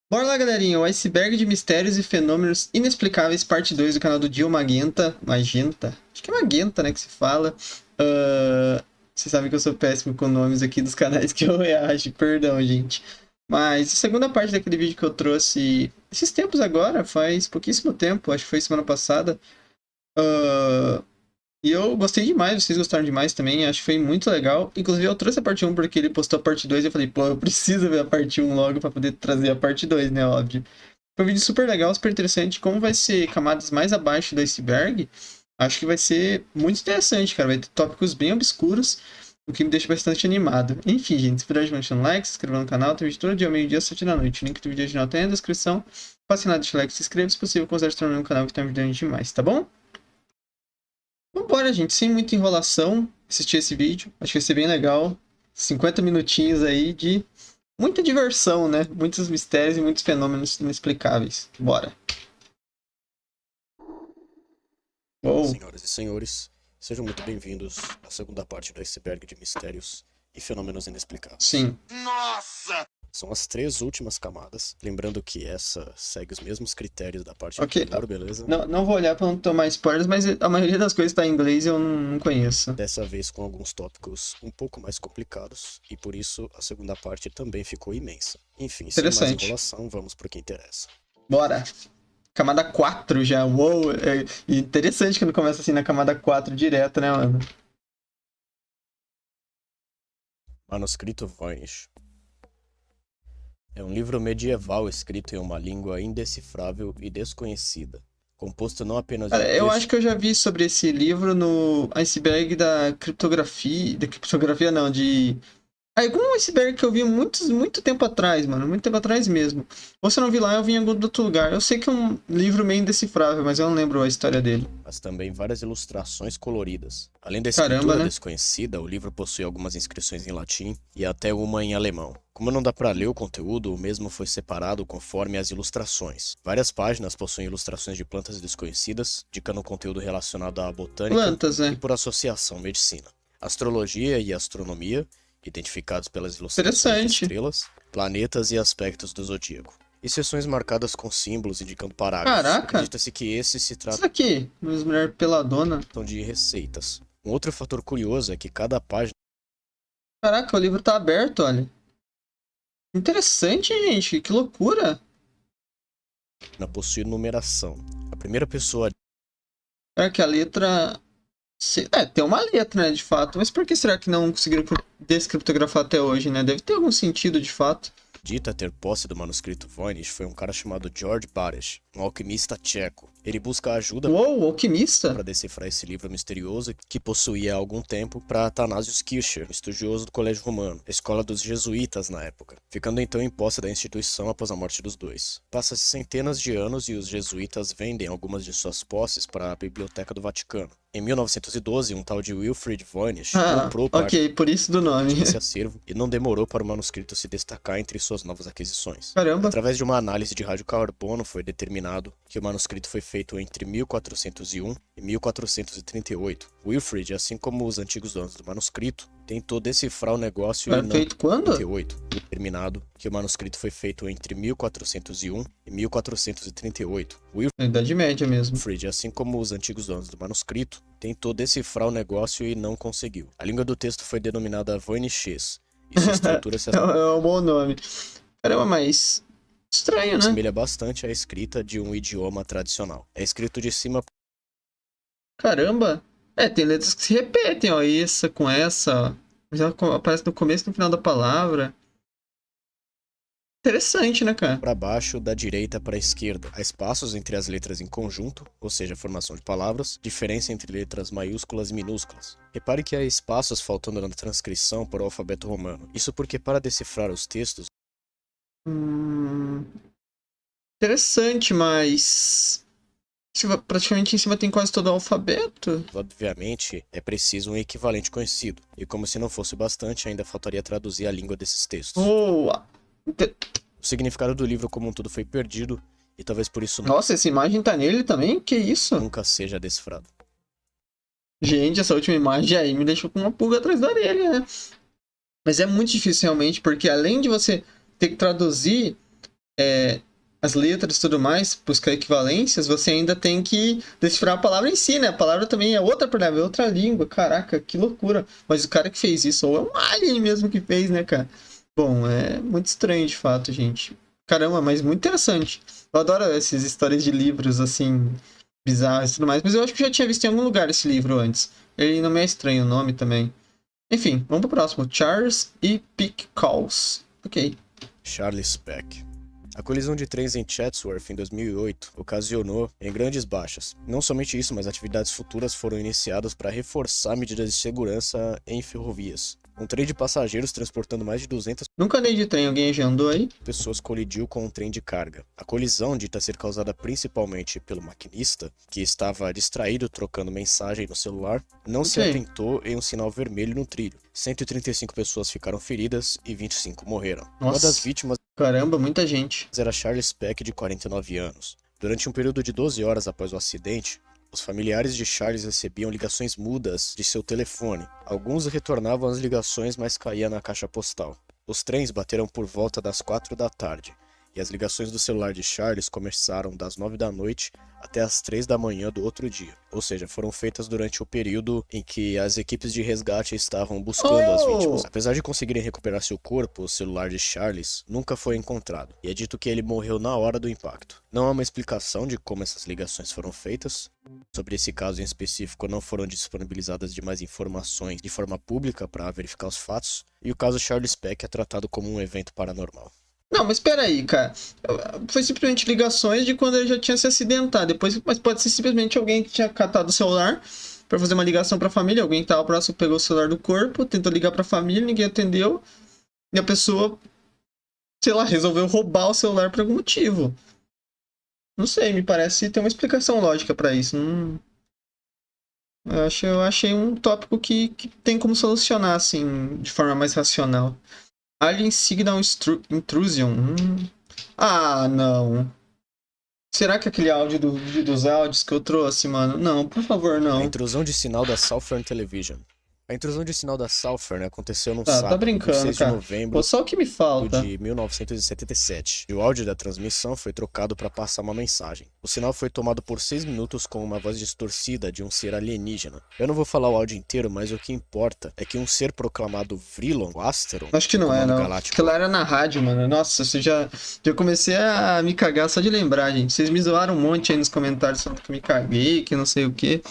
Bora lá, galerinha. O Iceberg de Mistérios e Fenômenos Inexplicáveis, parte 2 do canal do Dio Magenta. Magenta? Acho que é Magenta, né, que se fala. Vocês sabem que eu sou péssimo com nomes aqui dos canais que eu reajo. Perdão, gente. Mas a segunda parte daquele vídeo que eu trouxe esses tempos agora, faz pouquíssimo tempo, acho que foi semana passada. Ah, e eu gostei demais, vocês gostaram demais também, acho que foi muito legal. Inclusive eu trouxe a parte um porque ele postou a parte 2 e eu falei, pô, eu preciso ver a parte um logo pra poder trazer a parte 2, né, óbvio. Foi um vídeo super legal, super interessante. Como vai ser camadas mais abaixo do iceberg, acho que vai ser muito interessante, cara. Vai ter tópicos bem obscuros, o que me deixa bastante animado. Enfim, gente, espero de deixar um like, se inscrever no canal, tem vídeo todo dia, meio-dia, 7 da noite. O link do vídeo original tá aí na descrição. Passe nada, deixa o like, se inscreva, se possível, considere se tornar um canal que tá me ajudando demais, tá bom? Vambora, gente, sem muita enrolação, assistir esse vídeo. Acho que vai ser bem legal. 50 minutinhos aí de muita diversão, né? Muitos mistérios e muitos fenômenos inexplicáveis. Bora. Uou. Senhoras e senhores, sejam muito bem-vindos à segunda parte do Iceberg de Mistérios e Fenômenos Inexplicáveis. Sim. São as três últimas camadas, lembrando que essa segue os mesmos critérios da parte Ok. anterior, beleza? Não vou olhar pra não tomar spoilers, mas a maioria das coisas tá em inglês e eu não conheço. Dessa vez com alguns tópicos um pouco mais complicados, e por isso a segunda parte também ficou imensa. Enfim, sem mais Interessante. enrolação, vamos pro que interessa. Bora. Camada 4 já. Uou. É interessante quando começa assim na camada 4 direto, né, mano? Manuscrito Voynich. É um livro medieval escrito em uma língua indecifrável e desconhecida, composto não apenas de Cara, eu acho texto. que eu já vi sobre esse livro no iceberg da criptografia. Da criptografia não, de. Algum iceberg que eu vi muito tempo atrás, mano. Muito tempo atrás mesmo. Ou se eu não vi lá, eu vi em algum outro lugar. Eu sei que é um livro meio indecifrável, mas eu não lembro a história dele. Mas também várias ilustrações coloridas. Além da Caramba, escritura né? desconhecida, o livro possui algumas inscrições em latim e até uma em alemão. Como não dá para ler o conteúdo, o mesmo foi separado conforme as ilustrações. Várias páginas possuem ilustrações de plantas desconhecidas, indicando conteúdo relacionado à botânica Plantas, e, né? por associação, medicina. Astrologia e astronomia, identificados pelas ilustrações de Interessante. estrelas, planetas e aspectos do zodíaco. E seções marcadas com símbolos indicando parágrafos. Caraca. Acredita-se que esses se Isso tratam daqui, uma mulher peladona. de receitas. Um outro fator curioso é que cada página Caraca, o livro tá aberto, olha. Interessante, gente. Que loucura. possui numeração. A primeira pessoa É que a letra. Tem uma letra, né, de fato. Mas por que será que não conseguiram descriptografar até hoje, né? Deve ter algum sentido, de fato. dita ter posse do manuscrito Voynich foi um cara chamado George Baresch, um alquimista tcheco. Ele busca ajuda Uou, alquimista? para decifrar esse livro misterioso que possuía há algum tempo para Athanasius Kircher, um estudioso do Colégio Romano, a escola dos jesuítas na época, ficando então em posse da instituição após a morte dos dois. Passa-se centenas de anos e os jesuítas vendem algumas de suas posses para a Biblioteca do Vaticano. Em 1912, um tal de Wilfrid Voynich comprou parte Ok, por isso do nome. desse acervo e não demorou para o manuscrito se destacar entre suas novas aquisições. Caramba. Através de uma análise de radiocarbono foi determinado que o manuscrito foi feito entre 1401 e 1438. Wilfrid, assim como os antigos donos do manuscrito, tentou decifrar o negócio e não Feito quando? 38, determinado que o manuscrito foi feito entre 1401 e 1438. Na Idade Média mesmo. Wilfrid, assim como os antigos donos do manuscrito, tentou decifrar o negócio e não conseguiu. A língua do texto foi denominada Voynichês, e sua estrutura se É um bom nome. Caramba, mas. Estranho, né? assemelha bastante à escrita de um idioma tradicional. É escrito de cima. Caramba. Tem letras que se repetem, ó. Essa com essa, ó. Mas ela aparece no começo e no final da palavra. Interessante, né, cara? Para baixo, da direita para a esquerda. Há espaços entre as letras em conjunto, ou seja, formação de palavras, diferença entre letras maiúsculas e minúsculas. Repare que há espaços faltando na transcrição para o alfabeto romano. Isso porque para decifrar os textos, Interessante, mas. Praticamente em cima tem quase todo o alfabeto. obviamente, é preciso um equivalente conhecido. E como se não fosse bastante, ainda faltaria traduzir a língua desses textos. Oh, O significado do livro como um todo foi perdido, e talvez por isso nossa, essa imagem tá nele também? Que isso? nunca seja decifrado. Gente, essa última imagem aí me deixou com uma pulga atrás da orelha, né? Mas é muito difícil realmente, porque além de você ter que traduzir, as letras e tudo mais, buscar equivalências, você ainda tem que decifrar a palavra em si, né? A palavra também é outra palavra, é outra língua. Caraca, que loucura. Mas o cara que fez isso, ou é um alien mesmo que fez, né, cara? Bom, é muito estranho de fato, gente. Caramba, mas muito interessante. Eu adoro essas histórias de livros, assim, bizarros e tudo mais, mas eu acho que eu já tinha visto em algum lugar esse livro antes. Ele não me é estranho o nome também. Enfim, vamos pro próximo. Charles E. Pickles. Ok. Charles Peck. A colisão de trens em Chatsworth em 2008 ocasionou em grandes baixas. Não somente isso, mas atividades futuras foram iniciadas para reforçar medidas de segurança em ferrovias. Um trem de passageiros transportando mais de 200 Nunca andei de trem, alguém já andou aí? pessoas colidiu com um trem de carga. A colisão, dita ser causada principalmente pelo maquinista, que estava distraído trocando mensagem no celular, não se Ok. atentou em um sinal vermelho no trilho. 135 pessoas ficaram feridas e 25 morreram. Uma das Nossa, vítimas caramba, muita gente. era Charles Peck, de 49 anos. Durante um período de 12 horas após o acidente, os familiares de Charles recebiam ligações mudas de seu telefone. Alguns retornavam as ligações, mas caía na caixa postal. Os trens bateram por volta das 4 da tarde, e as ligações do celular de Charles começaram das 9 da noite até as 3 da manhã do outro dia. Ou seja, foram feitas durante o período em que as equipes de resgate estavam buscando as vítimas. Apesar de conseguirem recuperar seu corpo, o celular de Charles nunca foi encontrado, e é dito que ele morreu na hora do impacto. Não há uma explicação de como essas ligações foram feitas. Sobre esse caso em específico, não foram disponibilizadas demais informações de forma pública para verificar os fatos, e o caso Charles Peck é tratado como um evento paranormal. Não, mas peraí, cara. Foi simplesmente ligações de quando ele já tinha se acidentado. Depois, mas pode ser simplesmente alguém que tinha catado o celular pra fazer uma ligação pra família. Alguém que tava próximo pegou o celular do corpo, tentou ligar pra família, ninguém atendeu. E a pessoa, sei lá, resolveu roubar o celular por algum motivo. Não sei, me parece ter uma explicação lógica pra isso. Não... eu achei um tópico que tem como solucionar, assim, de forma mais racional. Alien Signal Intrusion. Ah, não. Será que aquele áudio do vídeo dos áudios que eu trouxe, mano? Não, por favor, A não. intrusão de sinal da Southern Television. A intrusão de sinal da Southern aconteceu no Tá sábado, brincando, 26 de cara. novembro Pô, só o que me falta. de 1977. E o áudio da transmissão foi trocado para passar uma mensagem. O sinal foi tomado por 6 minutos com uma voz distorcida de um ser alienígena. Eu não vou falar o áudio inteiro, mas o que importa é que um ser proclamado Vrilon, o Asteron, Acho que não é, comando não. galáctico, Aquilo era na rádio, mano. Nossa, já comecei a me cagar só de lembrar, gente. Vocês me zoaram um monte aí nos comentários falando que eu me caguei, que não sei o quê.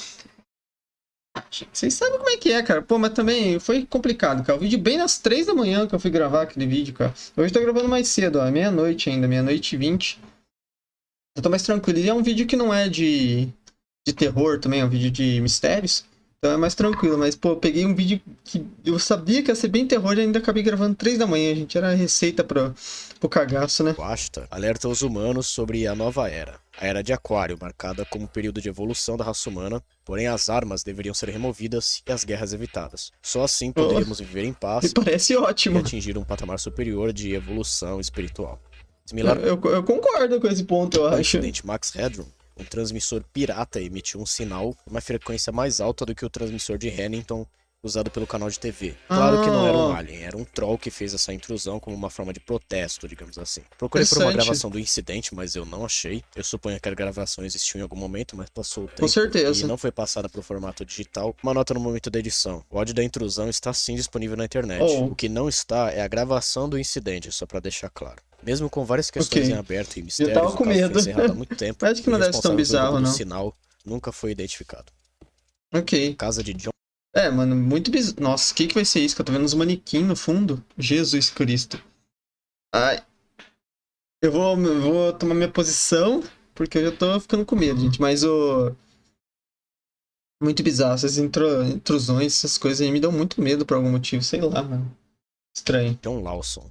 Vocês sabem como é que é, cara. Pô, mas também foi complicado, cara. O vídeo bem nas 3 da manhã que eu fui gravar aquele vídeo, cara. Hoje eu tô gravando mais cedo, ó. Meia-noite ainda, meia-noite e 20. Eu tô mais tranquilo. E é um vídeo que não é de terror também, é um vídeo de mistérios. Então é mais tranquilo. Mas, pô, eu peguei um vídeo que eu sabia que ia ser bem terror e ainda acabei gravando 3 da manhã, gente. Era a receita pro cagaço, né? O Ashta alerta os humanos sobre a nova era, a Era de Aquário, marcada como período de evolução da raça humana, porém as armas deveriam ser removidas e as guerras evitadas. Só assim poderíamos viver em Me paz parece e ótimo. atingir um patamar superior de evolução espiritual. Similar Eu concordo com esse ponto, eu ao acho. incidente Max Headroom, um transmissor pirata emitiu um sinal com uma frequência mais alta do que o transmissor de Hannington usado pelo canal de TV. Claro que não era um alien, era um troll que fez essa intrusão como uma forma de protesto, digamos assim. Procurei por uma Interessante. gravação do incidente, mas eu não achei. Eu suponho que a gravação existiu em algum momento, mas passou o tempo Com certeza. e não foi passada para o formato digital. Uma nota no momento da edição. O áudio da intrusão está sim disponível na internet. Oh. O que não está é a gravação do incidente, só para deixar claro. Mesmo com várias questões Ok. em aberto e mistérios, tava o com caso foi medo. encerrado há muito tempo. Acho que e não o deve ser tão responsável pelo bizarro, roubo do não. sinal nunca foi identificado. Ok. Casa de John É, mano, muito bizarro. Nossa, o que vai ser isso? Que eu tô vendo uns manequim no fundo? Jesus Cristo. Ai. Eu vou tomar minha posição, porque eu já tô ficando com medo, gente. Mas o... Muito bizarro. Essas intrusões, essas coisas aí me dão muito medo por algum motivo. Sei lá, mano. Estranho. John Lawson.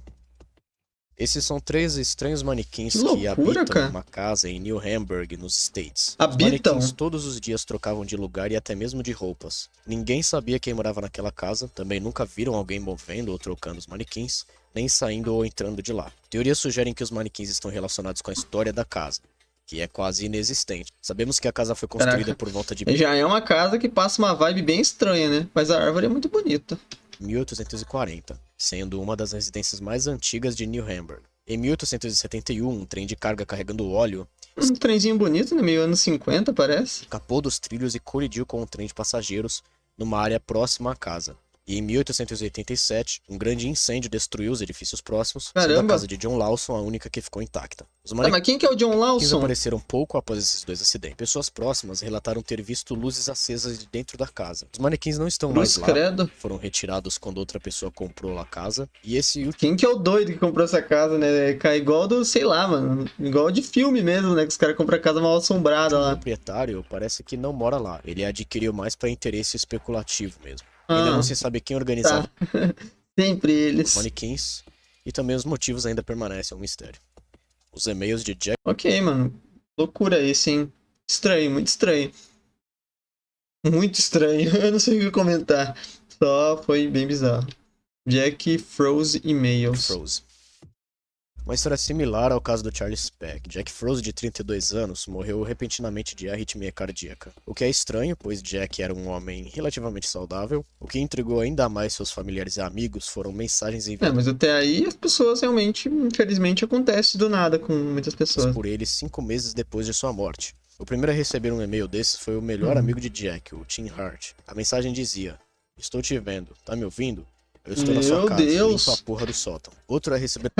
Esses são 3 estranhos manequins Que que loucura, habitam cara. uma casa em New Hamburg, nos States. Os Habitam? manequins todos os dias trocavam de lugar e até mesmo de roupas. Ninguém sabia quem morava naquela casa, também nunca viram alguém movendo ou trocando os manequins, nem saindo ou entrando de lá. Teorias sugerem que os manequins estão relacionados com a história da casa, que é quase inexistente. Sabemos que a casa foi construída Caraca. por volta de Já é uma casa que passa uma vibe bem estranha, né? Mas a árvore é muito bonita. 1840, sendo uma das residências mais antigas de New Hamburg. Em 1871, um trem de carga carregando óleo Um trenzinho bonito, né? Meio anos 50, parece. escapou dos trilhos e colidiu com um trem de passageiros numa área próxima à casa. E em 1887, um grande incêndio destruiu os edifícios próximos, sendo a Caramba. casa de John Lawson a única que ficou intacta. Os Tá, mas quem que é o John manequins Lawson? apareceram pouco após esses dois acidentes. Pessoas próximas relataram ter visto luzes acesas de dentro da casa. Os manequins não estão mais Cruz lá, credo. foram retirados quando outra pessoa comprou a casa. E esse Quem que é o doido que comprou essa casa, né? Cai igual do, sei lá, mano. Igual de filme mesmo, né? Que os caras compram a casa mal assombrada lá. proprietário parece que não mora lá. Ele adquiriu mais para interesse especulativo mesmo. Ainda não se sabe quem organizava Tá. Sempre os eles. manequins e também os motivos ainda permanecem um mistério. Os e-mails de Jack Ok, mano. Loucura esse, hein? Estranho, muito estranho. Muito estranho. Eu não sei o que comentar. Só foi bem bizarro. Jack Froze e-mails. Froze. Uma história similar ao caso do Charles Peck. Jack Froze, de 32 anos, morreu repentinamente de arritmia cardíaca. O que é estranho, pois Jack era um homem relativamente saudável. O que intrigou ainda mais seus familiares e amigos foram mensagens enviadas Mas até aí as pessoas realmente, infelizmente, acontece do nada com muitas pessoas. por ele 5 meses depois de sua morte. O primeiro a receber um e-mail desses foi o melhor amigo de Jack, o Tim Hart. A mensagem dizia: "Estou te vendo, tá me ouvindo? Eu estou na sua Meu casa, Deus! limpa a porra do sótão." Outro a receber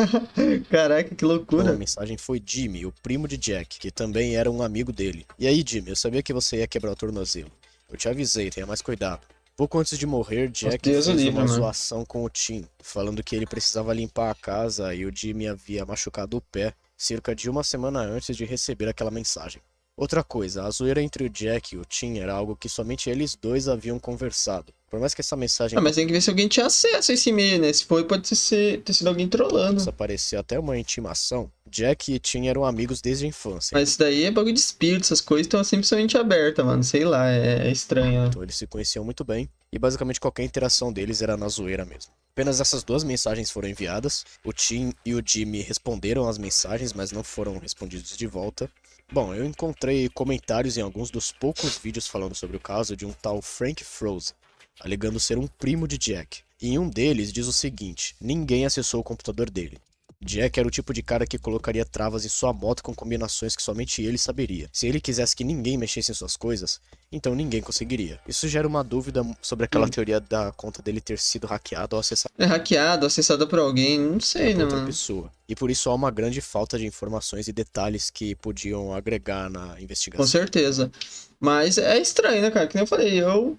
Caraca, que uma loucura. mensagem foi Jimmy, o primo de Jack, que também era um amigo dele. "E aí, Jimmy, eu sabia que você ia quebrar o tornozelo. Eu te avisei, tenha mais cuidado." Pouco antes de morrer, Jack Deus o fez livre, uma mano. zoação com o Tim, falando que ele precisava limpar a casa e o Jimmy havia machucado o pé cerca de uma semana antes de receber aquela mensagem. Outra coisa, a zoeira entre o Jack e o Tim era algo que somente eles dois haviam conversado. Por mais que essa mensagem Mas tem que ver se alguém tinha acesso a esse e-mail, né? Se foi, pode ter sido alguém trolando. possa parecer até uma intimação, Jack e Tim eram amigos desde a infância. Mas isso daí é bagulho de espírito, essas coisas estão simplesmente abertas, mano. Sei lá, é estranho, né? Então eles se conheciam muito bem, e basicamente qualquer interação deles era na zoeira mesmo. Apenas essas duas mensagens foram enviadas, o Tim e o Jimmy responderam às mensagens, mas não foram respondidos de volta. Bom, eu encontrei comentários em alguns dos poucos vídeos falando sobre o caso de um tal Frank Froze, alegando ser um primo de Jack. E em um deles diz o seguinte: ninguém acessou o computador dele. Jack era o tipo de cara que colocaria travas em sua moto com combinações que somente ele saberia. Se ele quisesse que ninguém mexesse em suas coisas, então ninguém conseguiria. Isso gera uma dúvida sobre aquela teoria da conta dele ter sido hackeada ou acessada É hackeado, acessado por alguém, não sei, por né, outra mano? pessoa. E por isso há uma grande falta de informações e detalhes que podiam agregar na Com investigação. certeza. Mas é estranho, né, cara? Que nem eu falei, eu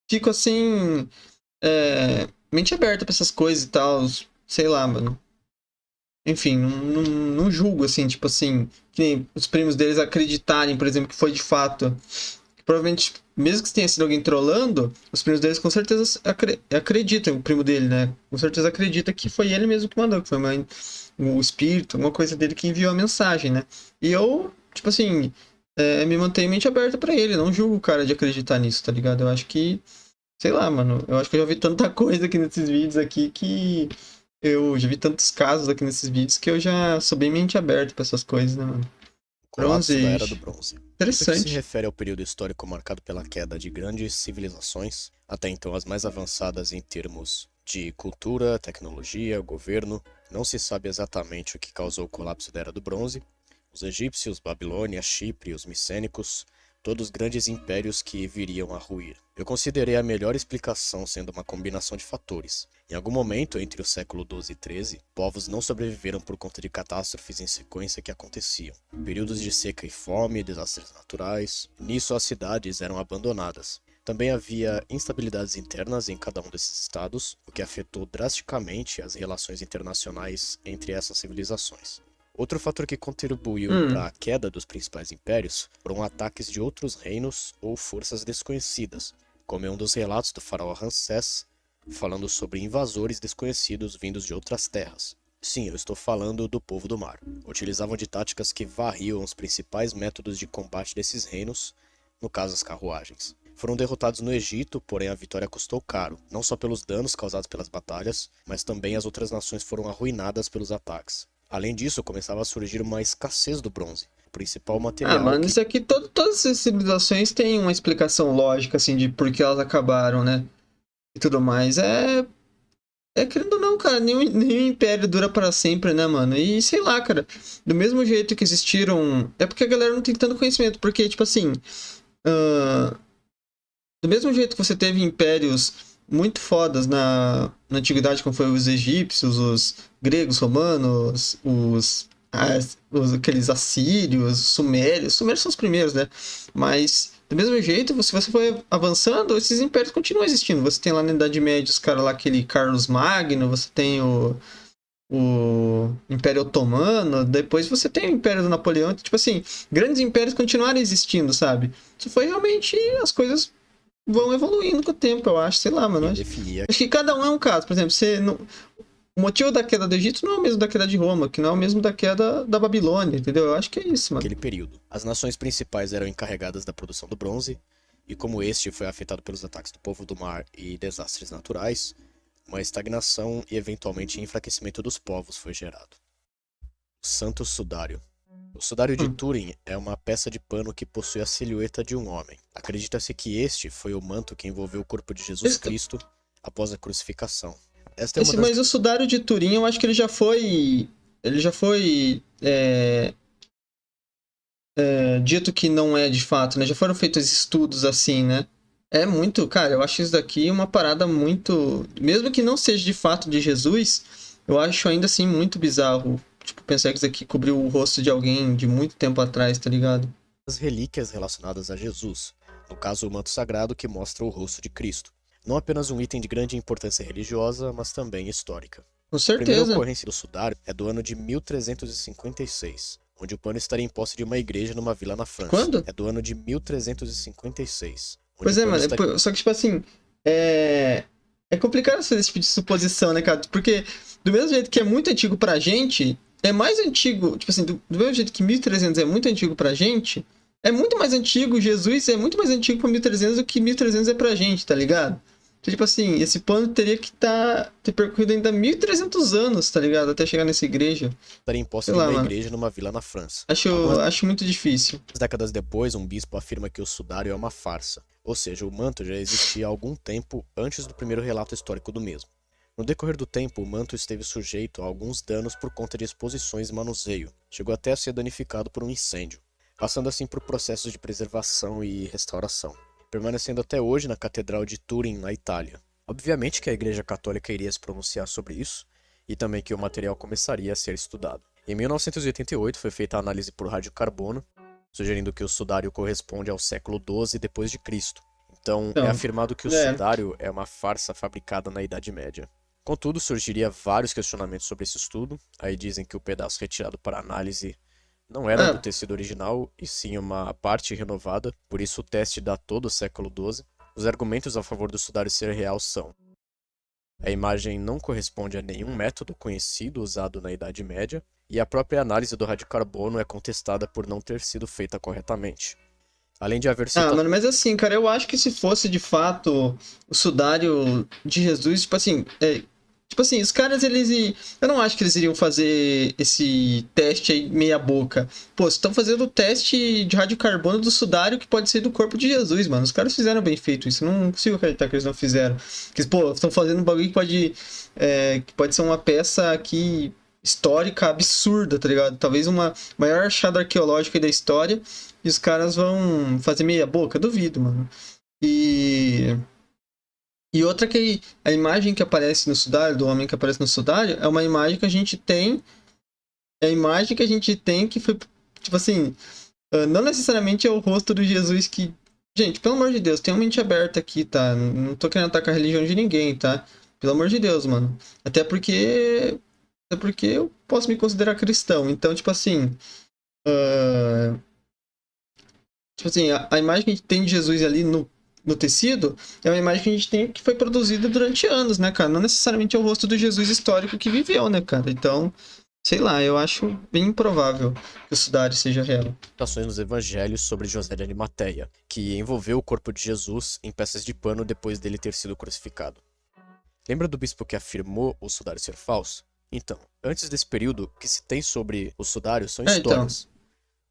fico assim. Mente aberta pra essas coisas e tal. Sei lá, mano. Enfim, não julgo, assim, tipo assim, que nem os primos deles acreditarem, por exemplo, que foi de fato. Provavelmente, mesmo que tenha sido alguém trollando, os primos deles com certeza acreditam, o primo dele, né? Com certeza acredita que foi ele mesmo que mandou, que foi o espírito, alguma coisa dele que enviou a mensagem, né? E eu, tipo assim, me mantenho mente aberta pra ele, não julgo o cara de acreditar nisso, tá ligado? Eu acho que, sei lá, mano, eu acho que eu já vi tanta coisa aqui nesses vídeos aqui que eu já vi tantos casos aqui nesses vídeos que eu já sou bem mente aberta pra essas coisas, né, mano? Colapso Bronze da Age. Era do Bronze. Isso que se Interessante. refere ao período histórico marcado pela queda de grandes civilizações, até então as mais avançadas em termos de cultura, tecnologia, governo. Não se sabe exatamente o que causou o colapso da Era do Bronze. Os egípcios, Babilônia, Chipre, os micênicos, todos grandes impérios que viriam a ruir. Eu considerei a melhor explicação sendo uma combinação de fatores. Em algum momento, entre o século XII e XIII, povos não sobreviveram por conta de catástrofes em sequência que aconteciam. Períodos de seca e fome, desastres naturais. Nisso, as cidades eram abandonadas. Também havia instabilidades internas em cada um desses estados, o que afetou drasticamente as relações internacionais entre essas civilizações. Outro fator que contribuiu para a queda dos principais impérios foram ataques de outros reinos ou forças desconhecidas, como em um dos relatos do faraó Ramsés, falando sobre invasores desconhecidos vindos de outras terras. Sim, eu estou falando do povo do mar. Utilizavam de táticas que varriam os principais métodos de combate desses reinos, no caso as carruagens. Foram derrotados no Egito, porém a vitória custou caro, não só pelos danos causados pelas batalhas, mas também as outras nações foram arruinadas pelos ataques. Além disso, começava a surgir uma escassez do bronze, o principal material Mano, isso aqui, todas as civilizações têm uma explicação lógica, assim, de por que elas acabaram, né? E tudo mais. querendo ou não, cara, nenhum império dura para sempre, né, mano? E sei lá, cara, do mesmo jeito que existiram. É porque a galera não tem tanto conhecimento, porque, tipo assim. ah, do mesmo jeito que você teve impérios muito fodas na antiguidade, como foi os egípcios, os gregos, romanos, aqueles assírios, os sumérios são os primeiros, né? Mas, do mesmo jeito, se você for avançando, esses impérios continuam existindo. Você tem lá na Idade Média os caras lá, aquele Carlos Magno, você tem o Império Otomano, depois você tem o Império do Napoleão. Então, tipo assim, grandes impérios continuaram existindo, sabe? Isso foi realmente as coisas vão evoluindo com o tempo, eu acho, sei lá, mano. Quem Acho, definia acho que cada um é um caso. Por exemplo, você não, o motivo da queda do Egito não é o mesmo da queda de Roma, que não é o mesmo da queda da Babilônia, entendeu? Eu acho que é isso, mano. aquele período. As nações principais eram encarregadas da produção do bronze, e como este foi afetado pelos ataques do povo do mar e desastres naturais, uma estagnação e eventualmente enfraquecimento dos povos foi gerado. O Santo Sudário. O sudário de Hum. Turim é uma peça de pano que possui a silhueta de um homem. Acredita-se que este foi o manto que envolveu o corpo de Jesus Esse, Cristo após a crucificação. Esta é uma das mas o Sudário de Turim, eu acho que ele já foi. Ele já foi. Dito que não é de fato, né? Já foram feitos estudos assim, né? É muito, cara, eu acho isso daqui uma parada muito. Mesmo que não seja de fato de Jesus, eu acho ainda assim muito bizarro. Tipo, pensar que isso aqui cobriu o rosto de alguém de muito tempo atrás, tá ligado? relíquias relacionadas a Jesus, no caso o manto sagrado que mostra o rosto de Cristo. Não apenas um item de grande importância religiosa, mas também histórica. Com A primeira certeza. ocorrência do sudário é do ano de 1356, onde o pano estaria em posse de uma igreja numa vila na França. Quando? É do ano de 1356, onde Pois o é, pano mano. estaria... Só que, tipo assim, é. É complicado fazer esse tipo de suposição, né, cara? Porque, do mesmo jeito que é muito antigo pra gente, é mais antigo. Tipo assim, do mesmo jeito que 1300 é muito antigo pra gente, é muito mais antigo. Jesus é muito mais antigo pra 1300 do que 1300 é pra gente, tá ligado? Então, tipo assim, esse pano teria que ter percorrido ainda 1300 anos, tá ligado? Até chegar nessa igreja. estaria em posse Sei de lá, uma mano. igreja numa vila na França. Acho, Algumas acho muito difícil. décadas depois, um bispo afirma que o sudário é uma farsa, ou seja, o manto já existia há algum tempo antes do primeiro relato histórico do mesmo. No decorrer do tempo, o manto esteve sujeito a alguns danos por conta de exposições e manuseio, chegou até a ser danificado por um incêndio, passando assim por processos de preservação e restauração, permanecendo até hoje na Catedral de Turim, na Itália. Obviamente que a Igreja Católica iria se pronunciar sobre isso, e também que o material começaria a ser estudado. Em 1988 foi feita a análise por radiocarbono, sugerindo que o sudário corresponde ao século XII depois de Cristo. Então, é Então, afirmado que o é. sudário é uma farsa fabricada na Idade Média. Contudo, surgiria vários questionamentos sobre esse estudo. Aí dizem que o pedaço retirado para análise não era do Ah, tecido original, e sim uma parte renovada, por isso o teste datou do século XII. Os argumentos a favor do sudário ser real são: a imagem não corresponde a nenhum método conhecido usado na Idade Média, e a própria análise do radiocarbono é contestada por não ter sido feita corretamente. Além de haver Ah, citações. mano, mas assim, cara, eu acho que se fosse de fato o sudário de Jesus, tipo assim, tipo assim, os caras, eu não acho que eles iriam fazer esse teste aí meia boca. Pô, estão fazendo o teste de radiocarbono do sudário que pode ser do corpo de Jesus, mano. Os caras fizeram bem feito isso, eu não consigo acreditar que eles não fizeram. Que, pô, estão fazendo um bagulho que pode ser uma peça aqui histórica absurda, tá ligado? Talvez uma maior achada arqueológica aí da história. E os caras vão fazer meia boca? Duvido, mano. E. E outra que a imagem que aparece no sudário, do homem que aparece no sudário, é uma imagem que a gente tem. É a imagem que a gente tem que foi. Tipo assim. Não necessariamente é o rosto do Jesus que. Gente, pelo amor de Deus, tenha uma mente aberta aqui, tá? Não tô querendo atacar a religião de ninguém, tá? Pelo amor de Deus, mano. Até porque. Até porque eu posso me considerar cristão. Então, tipo assim. ah, Tipo assim, a imagem que a gente tem de Jesus ali no tecido é uma imagem que a gente tem que foi produzida durante anos, né, cara? Não necessariamente é o rosto do Jesus histórico que viveu, né, cara? Então, sei lá, eu acho bem improvável que o sudário seja real. Nos evangelhos sobre José de Arimateia, que envolveu o corpo de Jesus em peças de pano depois dele ter sido crucificado. Lembra do bispo que afirmou o sudário ser falso? Então, antes desse período, o que se tem sobre o sudário são Então. histórias.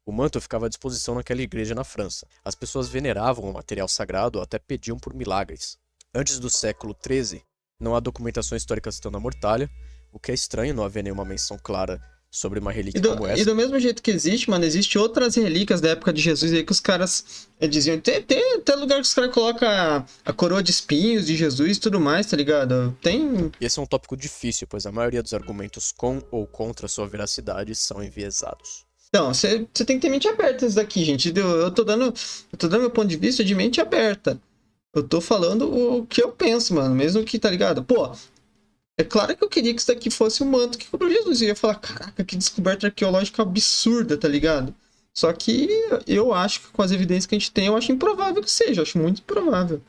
O manto ficava à disposição naquela igreja na França. As pessoas veneravam o material sagrado ou até pediam por milagres. Antes do século XIII, Não há documentação histórica citando a mortalha, o que é estranho não haver nenhuma menção clara sobre uma relíquia como essa. E do mesmo jeito que existe, mano, existe outras relíquias da época de Jesus aí que os caras diziam. Tem até lugar que os caras colocam a coroa de espinhos de Jesus e tudo mais, tá ligado? Tem. E esse é um tópico difícil, pois a maioria dos argumentos com ou contra sua veracidade são enviesados. Então, você tem que ter mente aberta isso daqui, gente. Eu tô dando meu ponto de vista de mente aberta. Eu tô falando o que eu penso, mano. Mesmo que, tá ligado? Pô, é claro que eu queria que isso daqui fosse o manto que cobriu Jesus. Eu ia falar, caraca, que descoberta arqueológica absurda, tá ligado? Só que eu acho que com as evidências que a gente tem, eu acho improvável que seja. Eu acho muito improvável.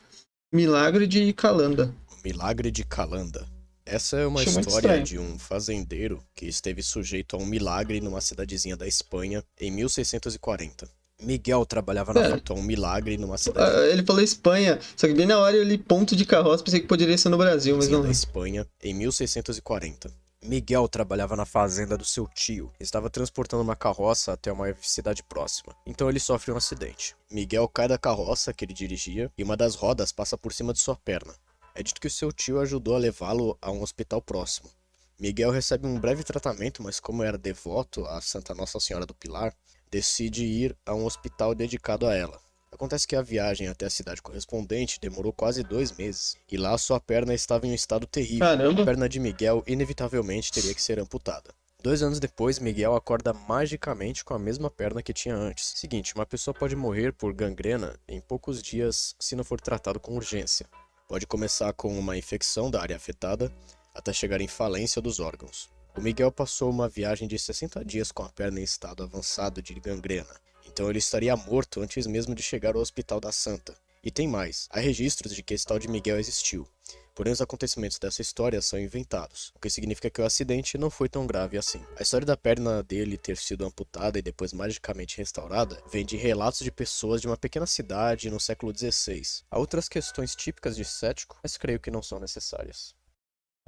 Milagre de Calanda. O milagre de Calanda. Essa é uma Acho muito história estranho. de um fazendeiro que esteve sujeito a um milagre numa cidadezinha da Espanha em 1640. Miguel trabalhava na É. um milagre numa cidadezinha Ele falou Espanha, só que bem na hora eu li ponto de carroça, pensei que poderia ser no Brasil, mas não. da Espanha em 1640. Miguel trabalhava na fazenda do seu tio. Estava transportando uma carroça até uma cidade próxima. Então ele sofre um acidente. Miguel cai da carroça que ele dirigia e uma das rodas passa por cima de sua perna. É dito que o seu tio ajudou a levá-lo a um hospital próximo. Miguel recebe um breve tratamento, mas como era devoto a Santa Nossa Senhora do Pilar, decide ir a um hospital dedicado a ela. Acontece que a viagem até a cidade correspondente demorou quase 2 meses, e lá sua perna estava em um estado terrível. Caramba. A perna de Miguel inevitavelmente teria que ser amputada. 2 anos depois, Miguel acorda magicamente com a mesma perna que tinha antes. Seguinte, uma pessoa pode morrer por gangrena em poucos dias se não for tratado com urgência. Pode começar com uma infecção da área afetada, até chegar em falência dos órgãos. O Miguel passou uma viagem de 60 dias com a perna em estado avançado de gangrena, então ele estaria morto antes mesmo de chegar ao Hospital da Santa. E tem mais, há registros de que esse tal de Miguel existiu, porém os acontecimentos dessa história são inventados, o que significa que o acidente não foi tão grave assim. A história da perna dele ter sido amputada e depois magicamente restaurada vem de relatos de pessoas de uma pequena cidade no século XVI. Há outras questões típicas de cético, mas creio que não são necessárias.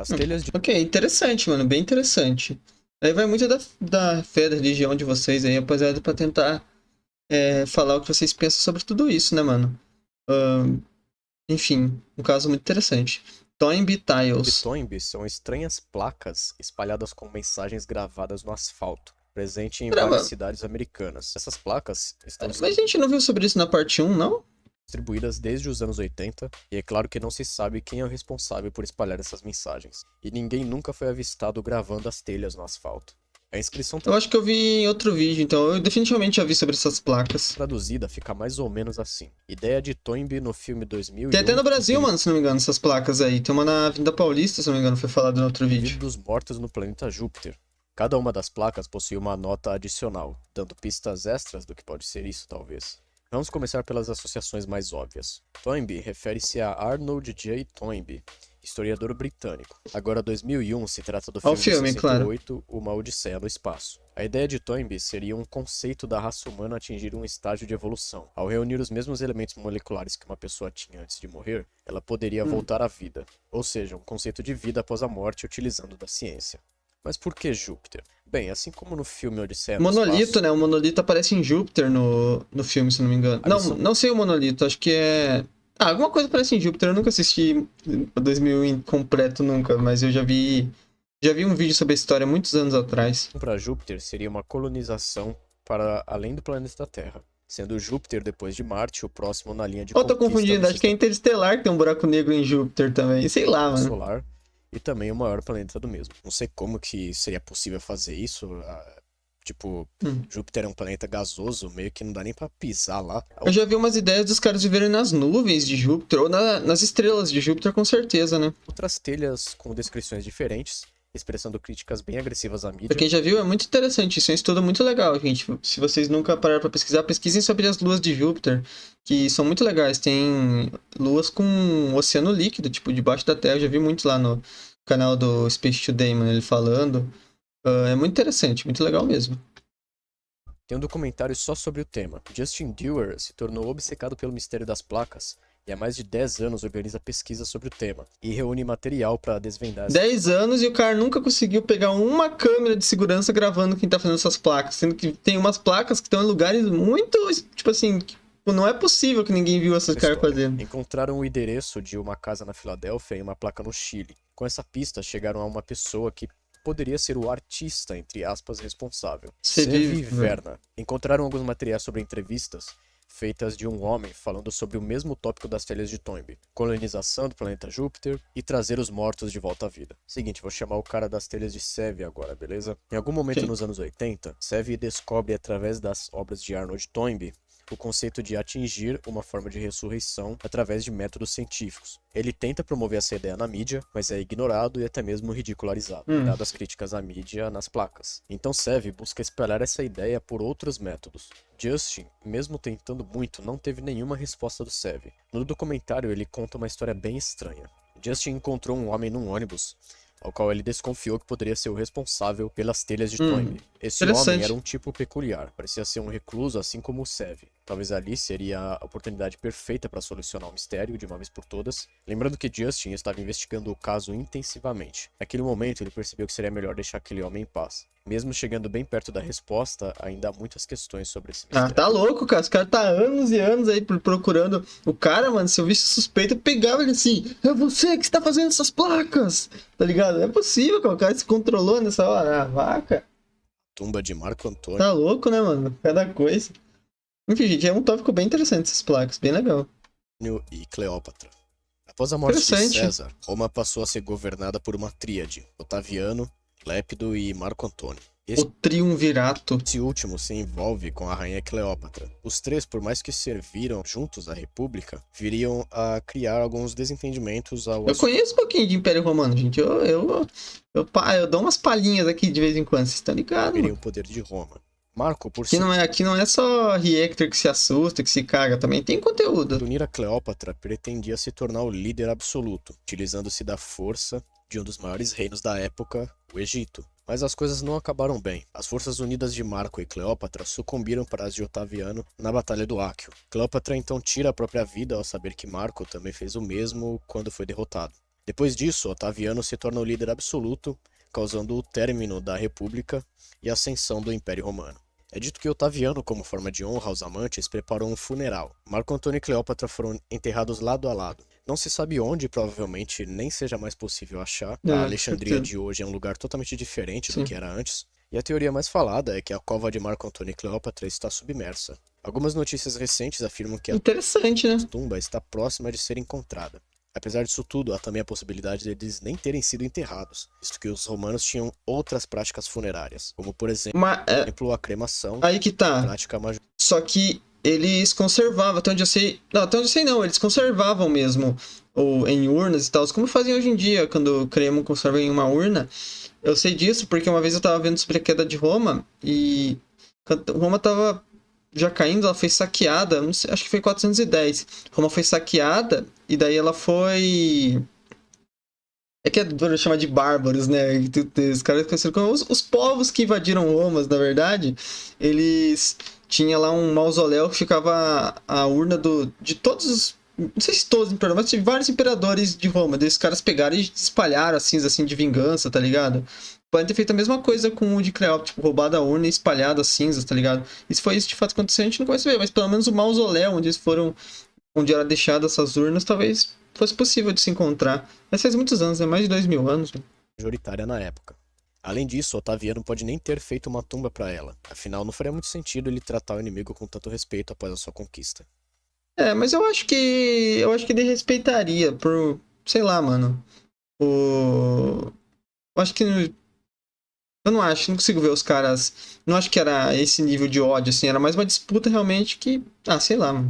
As telhas de Ok, interessante, mano, bem interessante. Aí vai muito da fé da religião de vocês aí, rapaziada, pra tentar falar o que vocês pensam sobre tudo isso, né, mano? Enfim, um caso muito interessante. Toynbee Tiles. Toynbee são estranhas placas espalhadas com mensagens gravadas no asfalto, presente em Caramba. várias cidades americanas. Essas placas estão Mas a gente não viu sobre isso na parte 1, não? distribuídas desde os anos 80, e é claro que não se sabe quem é o responsável por espalhar essas mensagens, e ninguém nunca foi avistado gravando as telhas no asfalto. A inscrição Eu acho que eu vi em outro vídeo, então eu definitivamente já vi sobre essas placas. traduzida fica mais ou menos assim. Ideia de Toynbee no filme 2001. Tem até no Brasil, mano, se não me engano, essas placas aí. Tem uma na Avenida Paulista, se não me engano, foi falado no outro Vida vídeo. dos mortos no planeta Júpiter. Cada uma das placas possui uma nota adicional, dando pistas extras do que pode ser isso, talvez. Vamos começar pelas associações mais óbvias. Toynbee refere-se a Arnold J. Toynbee, historiador britânico. Agora, 2001 se trata do Ó o filme de filme, claro. 68, Uma Odisseia no Espaço. A ideia de Toynbee seria um conceito da raça humana atingir um estágio de evolução. Ao reunir os mesmos elementos moleculares que uma pessoa tinha antes de morrer, ela poderia voltar à vida. Ou seja, um conceito de vida após a morte utilizando da ciência. Mas por que Júpiter? Bem, assim como no filme Odisseia no Monolito, Espaço, né? O monolito aparece em Júpiter no filme, se não me engano. A Não, missão- não sei o monolito, acho que é. Ah, alguma coisa aparece em Júpiter. Eu nunca assisti o 2000 completo, nunca, mas eu já vi um vídeo sobre a história muitos anos atrás. para Júpiter seria uma colonização para além do planeta Terra, sendo Júpiter depois de Marte o próximo na linha de Ou tô conquista confundindo, do acho que é Interestelar que tem um buraco negro em Júpiter também. Sei lá, sistema mano. solar e também o maior planeta do mesmo. Não sei como que seria possível fazer isso. Tipo, Júpiter é um planeta gasoso, meio que não dá nem pra pisar lá. Eu já vi umas ideias dos caras viverem nas nuvens de Júpiter, ou nas estrelas de Júpiter, com certeza, né? Outras telhas com descrições diferentes, expressando críticas bem agressivas à mídia. Pra quem já viu, é muito interessante. Isso é um estudo muito legal, gente. Se vocês nunca pararam pra pesquisar, pesquisem sobre as luas de Júpiter, que são muito legais. Tem luas com um oceano líquido, tipo, debaixo da Terra. Eu já vi muito lá no canal do Space Today, mano, ele falando. É muito interessante, muito legal mesmo. Tem um documentário só sobre o tema. Justin Dewar se tornou obcecado pelo mistério das placas e há mais de 10 anos organiza pesquisas sobre o tema e reúne material para desvendar 10 anos e o cara nunca conseguiu pegar uma câmera de segurança gravando quem tá fazendo essas placas. Sendo que tem umas placas que estão em lugares muito, tipo assim, Não é possível que ninguém viu esses caras História. fazendo. Encontraram o endereço de uma casa na Filadélfia e uma placa no Chile. Com essa pista, chegaram a uma pessoa que poderia ser o artista, entre aspas, responsável. Sevi Verna. Encontraram alguns materiais sobre entrevistas feitas de um homem falando sobre o mesmo tópico das telhas de Toynbee, colonização do planeta Júpiter e trazer os mortos de volta à vida. Seguinte, vou chamar o cara das telhas de Sevi agora, beleza? Em algum momento nos anos 80, Sevi descobre através das obras de Arnold Toynbee o conceito de atingir uma forma de ressurreição através de métodos científicos. Ele tenta promover essa ideia na mídia, mas é ignorado e até mesmo ridicularizado, dadas as críticas à mídia nas placas. Então Sevi busca espalhar essa ideia por outros métodos. Justin, mesmo tentando muito, não teve nenhuma resposta do Sevi. No documentário, ele conta uma história bem estranha. Justin encontrou um homem num ônibus, ao qual ele desconfiou que poderia ser o responsável pelas telhas de Toynbee. Esse homem era um tipo peculiar, parecia ser um recluso assim como o Sevi. Talvez ali seria a oportunidade perfeita para solucionar o mistério de uma vez por todas. Lembrando que Justin estava investigando o caso intensivamente. Naquele momento ele percebeu que seria melhor deixar aquele homem em paz. Mesmo chegando bem perto da resposta, ainda há muitas questões sobre esse mistério. Ah, tá louco, cara. Os caras tá anos e anos aí procurando o cara, mano. Se eu visse suspeito, eu pegava ele assim. É você que está fazendo essas placas, tá ligado? Não é possível, cara. O cara se controlou nessa hora. Ah, vaca. Tumba de Marco Antônio. Tá louco, né, mano? Cada coisa. Enfim, gente, é um tópico bem interessante essas placas. Bem legal. E Cleópatra. Após a morte de César, Roma passou a ser governada por uma tríade: Otaviano, Lépido e Marco Antônio. O triunvirato. Esse último se envolve com a rainha Cleópatra. Os três, por mais que serviram juntos à República, viriam a criar alguns desentendimentos ao... Eu conheço um pouquinho de Império Romano, gente. Eu dou umas palhinhas aqui de vez em quando, vocês estão ligados? Viriam o poder de Roma. Marco, por aqui não é só Riector que se assusta, que se caga, também tem conteúdo. Unir a Cleópatra pretendia se tornar o líder absoluto, utilizando-se da força de um dos maiores reinos da época, o Egito. Mas as coisas não acabaram bem. As forças unidas de Marco e Cleópatra sucumbiram para as de Otaviano na Batalha do Áquio. Cleópatra então tira a própria vida ao saber que Marco também fez o mesmo quando foi derrotado. Depois disso, Otaviano se torna o líder absoluto, causando o término da República e a ascensão do Império Romano. É dito que Otaviano, como forma de honra aos amantes, preparou um funeral. Marco Antônio e Cleópatra foram enterrados lado a lado. Não se sabe onde, provavelmente nem seja mais possível achar. A Alexandria de hoje é um lugar totalmente diferente do que era antes. E a teoria mais falada é que a cova de Marco Antônio e Cleópatra está submersa. Algumas notícias recentes afirmam que a tumba está próxima de ser encontrada. Apesar disso tudo, há também a possibilidade de eles nem terem sido enterrados, visto que os romanos tinham outras práticas funerárias, como por exemplo, a cremação. Aí que tá. Prática major. Só que eles conservavam, até onde eu sei. Não, até onde eu sei não, eles conservavam mesmo em urnas e tal, como fazem hoje em dia, quando cremam, conservam em uma urna. Eu sei disso porque uma vez eu tava vendo sobre a queda de Roma e Roma tava já caindo, ela foi saqueada, não sei, acho que foi 410. Roma foi saqueada e daí ela foi... É que é duro chamar de bárbaros, né? Os caras conheciam como os povos que invadiram Roma, na verdade. Eles tinham lá um mausoléu que ficava a urna de todos os... Não sei se todos os imperadores, mas tinha vários imperadores de Roma. Daí os caras pegaram e espalharam a cinza assim de vingança, tá ligado? Podem ter feito a mesma coisa com o de Cleópatra, tipo, roubado a urna e espalhado as cinzas, tá ligado? E se foi isso de fato aconteceu, a gente não conhece ver, mas pelo menos o mausoléu onde era deixadas essas urnas, talvez fosse possível de se encontrar. Mas faz muitos anos, né? Mais de 2000 anos. Né? Majoritária na época. Além disso, Otaviano pode nem ter feito uma tumba para ela. Afinal, não faria muito sentido ele tratar o inimigo com tanto respeito após a sua conquista. Mas eu acho que ele respeitaria por, sei lá, mano. Eu acho que eu não consigo ver os caras. Não acho que era esse nível de ódio, assim. Era mais uma disputa realmente que. Sei lá, mano.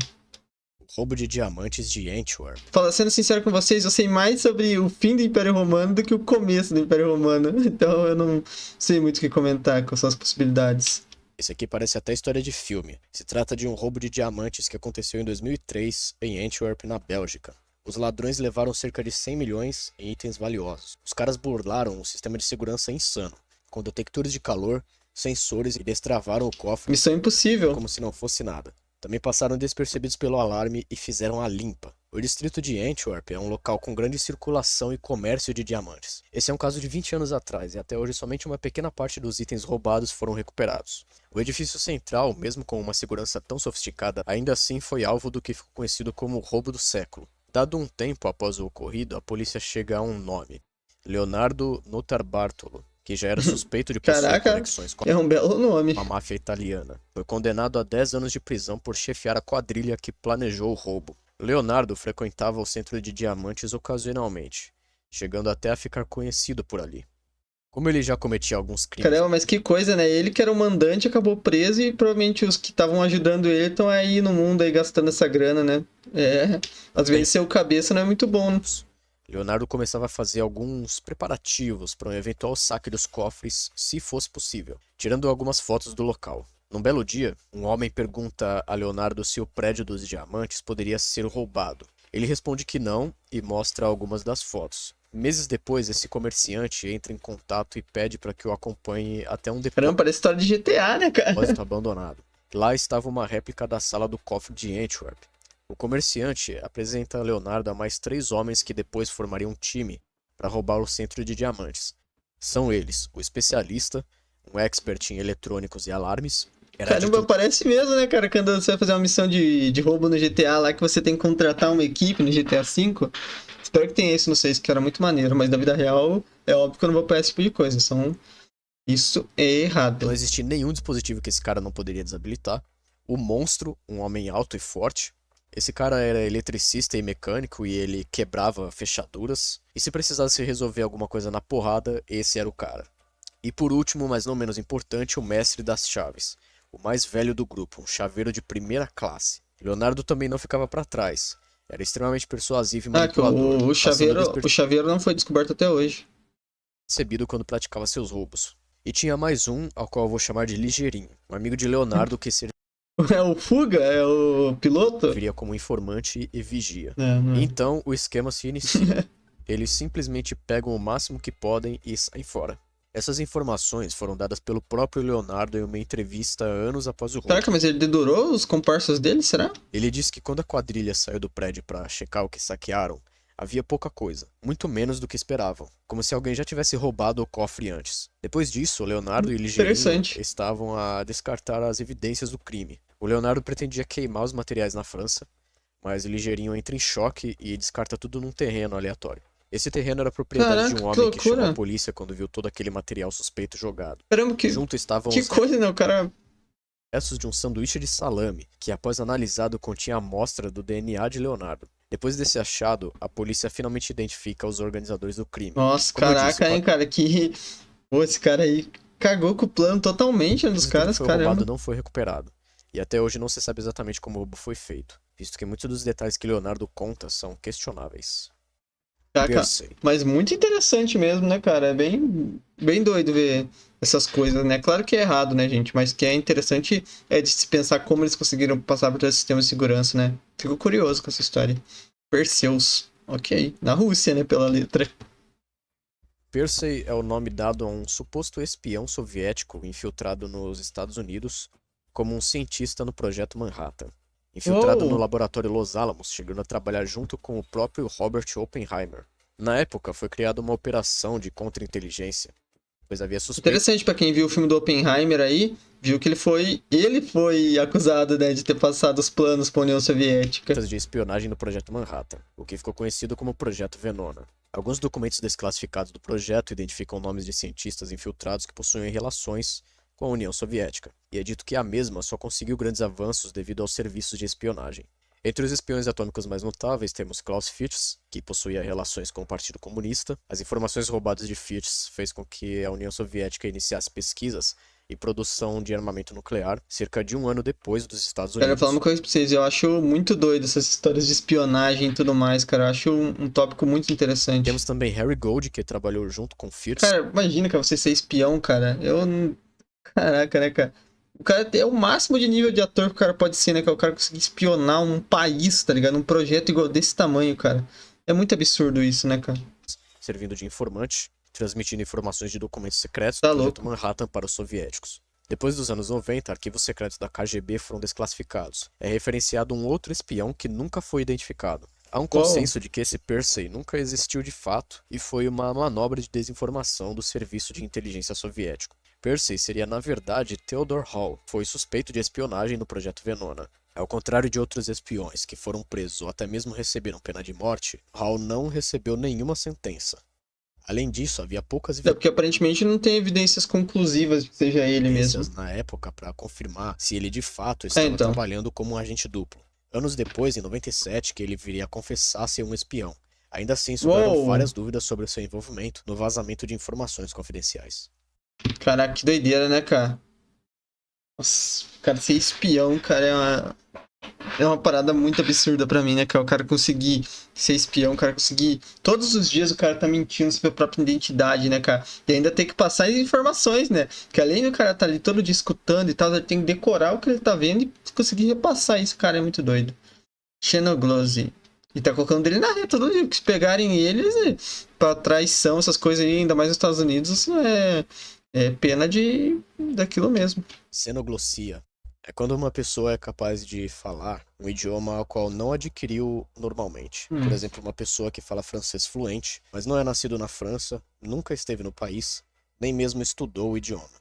Roubo de diamantes de Antwerp. Sendo sincero com vocês, eu sei mais sobre o fim do Império Romano do que o começo do Império Romano. Então eu não sei muito o que comentar com suas possibilidades. Esse aqui parece até história de filme. Se trata de um roubo de diamantes que aconteceu em 2003 em Antwerp, na Bélgica. Os ladrões levaram cerca de 100 milhões em itens valiosos. Os caras burlaram um sistema de segurança insano, com detectores de calor, sensores e destravaram o cofre. Missão impossível. Como se não fosse nada. Também passaram despercebidos pelo alarme e fizeram a limpa. O distrito de Antwerp é um local com grande circulação e comércio de diamantes. Esse é um caso de 20 anos atrás e até hoje somente uma pequena parte dos itens roubados foram recuperados. O edifício central, mesmo com uma segurança tão sofisticada, ainda assim foi alvo do que ficou conhecido como o roubo do século. Dado um tempo após o ocorrido, a polícia chega a um nome: Leonardo Notarbartolo, que já era suspeito de possuir Caraca, conexões com é um belo nome. a máfia italiana. Foi condenado a 10 anos de prisão por chefiar a quadrilha que planejou o roubo. Leonardo frequentava o centro de diamantes ocasionalmente, chegando até a ficar conhecido por ali. Como ele já cometia alguns crimes, Caramba, mas que coisa, né? Ele que era o mandante acabou preso e provavelmente os que estavam ajudando ele estão aí no mundo aí gastando essa grana, né? É, às vezes ser o cabeça não é muito bom, né? Leonardo começava a fazer alguns preparativos para um eventual saque dos cofres, se fosse possível, tirando algumas fotos do local. Num belo dia, um homem pergunta a Leonardo se o prédio dos diamantes poderia ser roubado. Ele responde que não e mostra algumas das fotos. Meses depois, esse comerciante entra em contato e pede para que o acompanhe até um Caramba, parece história de GTA, né, cara? depósito abandonado. Lá estava uma réplica da sala do cofre de Antwerp. O comerciante apresenta a Leonardo a mais 3 homens que depois formariam um time para roubar o centro de diamantes. São eles: o especialista, um expert em eletrônicos e alarmes. Caramba, parece mesmo, né, cara? Quando você vai fazer uma missão de roubo no GTA lá, que você tem que contratar uma equipe no GTA V. Espero que tenha isso no 6, que era muito maneiro, mas na vida real é óbvio que eu não vou para esse tipo de coisa. Isso é errado. Não existia nenhum dispositivo que esse cara não poderia desabilitar. O monstro, um homem alto e forte. Esse cara era eletricista e mecânico e ele quebrava fechaduras. E se precisasse resolver alguma coisa na porrada, esse era o cara. E por último, mas não menos importante, o mestre das chaves. O mais velho do grupo, um chaveiro de primeira classe. Leonardo também não ficava para trás. Era extremamente persuasivo e manipulador. O chaveiro não foi descoberto até hoje. Percebido quando praticava seus roubos. E tinha mais um, ao qual eu vou chamar de Ligeirinho, um amigo de Leonardo que É o Fuga? É o piloto? serviria como informante e vigia. Não é. Então o esquema se inicia. Eles simplesmente pegam o máximo que podem e saem fora. Essas informações foram dadas pelo próprio Leonardo em uma entrevista anos após o roubo. Caraca, mas ele dedurou os comparsas dele, será? Ele disse que quando a quadrilha saiu do prédio para checar o que saquearam, havia pouca coisa, muito menos do que esperavam, como se alguém já tivesse roubado o cofre antes. Depois disso, Leonardo e Ligeirinho Interessante. estavam a descartar as evidências do crime. O Leonardo pretendia queimar os materiais na França, mas o Ligeirinho entra em choque e descarta tudo num terreno aleatório. Esse terreno era propriedade de um Caraca, homem que que chamou a loucura. polícia quando viu todo aquele material suspeito jogado. Caramba, que Junto estavam os coisa, né? O cara. restos de um sanduíche de salame, que após analisado continha a amostra do DNA de Leonardo. Depois desse achado, a polícia finalmente identifica os organizadores do crime. Nossa, Como eu caraca, disse, hein, cara? Que. Pô, esse cara aí cagou com o plano totalmente, um dos tudo que caras, foi caramba. roubado não foi recuperado. E até hoje não se sabe exatamente como o roubo foi feito, visto que muitos dos detalhes que Leonardo conta são questionáveis. Caraca, Persei. mas muito interessante mesmo, né, cara? É bem doido ver essas coisas, né? Claro que é errado, né, gente? Mas que é interessante é de se pensar como eles conseguiram passar por esse sistema de segurança, né? Fico curioso com essa história. Perseus. Ok. Na Rússia, né, pela letra. Persei é o nome dado a um suposto espião soviético infiltrado nos Estados Unidos como um cientista no Projeto Manhattan. Infiltrado no laboratório Los Alamos, chegando a trabalhar junto com o próprio Robert Oppenheimer. Na época, foi criada uma operação de contra-inteligência, pois havia suspeitas Interessante pra quem viu o filme do Oppenheimer aí, viu que ele foi acusado, né, de ter passado os planos pra União Soviética. de espionagem no Projeto Manhattan, o que ficou conhecido como Projeto Venona. Alguns documentos desclassificados do projeto identificam nomes de cientistas infiltrados que possuem relações com a União Soviética, e é dito que a mesma só conseguiu grandes avanços devido aos serviços de espionagem. Entre os espiões atômicos mais notáveis temos Klaus Fitz, que possuía relações com o Partido Comunista. As informações roubadas de Fitz fez com que a União Soviética iniciasse pesquisas e produção de armamento nuclear, cerca de um ano depois dos Estados Cara, eu Unidos. vou falar uma coisa pra vocês, eu acho muito doido essas histórias de espionagem e tudo mais, cara. Eu acho um tópico muito interessante. Temos também Harry Gold, que trabalhou junto com Fitz. Cara, imagina, cara, você ser espião, cara. Caraca, né, cara? O cara é o máximo de nível de ator que o cara pode ser, né? Que é o cara conseguir espionar um país, tá ligado? Um projeto igual desse tamanho, cara. É muito absurdo isso, né, cara? Servindo de informante, transmitindo informações de documentos secretos Tá do Projeto louco. Manhattan para os soviéticos. Depois dos anos 90, arquivos secretos da KGB foram desclassificados. É referenciado um outro espião que nunca foi identificado. Há um Uou. consenso de que esse Percy nunca existiu de fato e foi uma manobra de desinformação do serviço de inteligência soviético. Percy seria, na verdade, Theodore Hall, foi suspeito de espionagem no Projeto Venona. Ao contrário de outros espiões que foram presos ou até mesmo receberam pena de morte, Hall não recebeu nenhuma sentença. Além disso, havia poucas É porque aparentemente não tem evidências conclusivas de que seja ele mesmo. evidências na época para confirmar se ele de fato É, estava então. trabalhando como um agente duplo. Anos depois, em 97, que ele viria a confessar ser um espião. Ainda assim, sobraram Uou. várias dúvidas sobre o seu envolvimento no vazamento de informações confidenciais. Caraca, que doideira, né, cara? Nossa, cara, ser espião, cara, é uma parada muito absurda pra mim, né, cara? O cara conseguir ser espião, o cara conseguir. Todos os dias o cara tá mentindo sobre a própria identidade, né, cara? E ainda tem que passar as informações, né? Que além do cara tá ali todo dia escutando e tal, ele tem que decorar o que ele tá vendo e conseguir repassar isso, cara, é muito doido. Xenoglose. E tá colocando dele na reta todo dia. Que se pegarem eles, pra traição, essas coisas aí, ainda mais nos Estados Unidos, é pena daquilo mesmo. Xenoglossia é quando uma pessoa é capaz de falar um idioma ao qual não adquiriu normalmente. Por exemplo, uma pessoa que fala francês fluente, mas não é nascido na França, nunca esteve no país, nem mesmo estudou o idioma.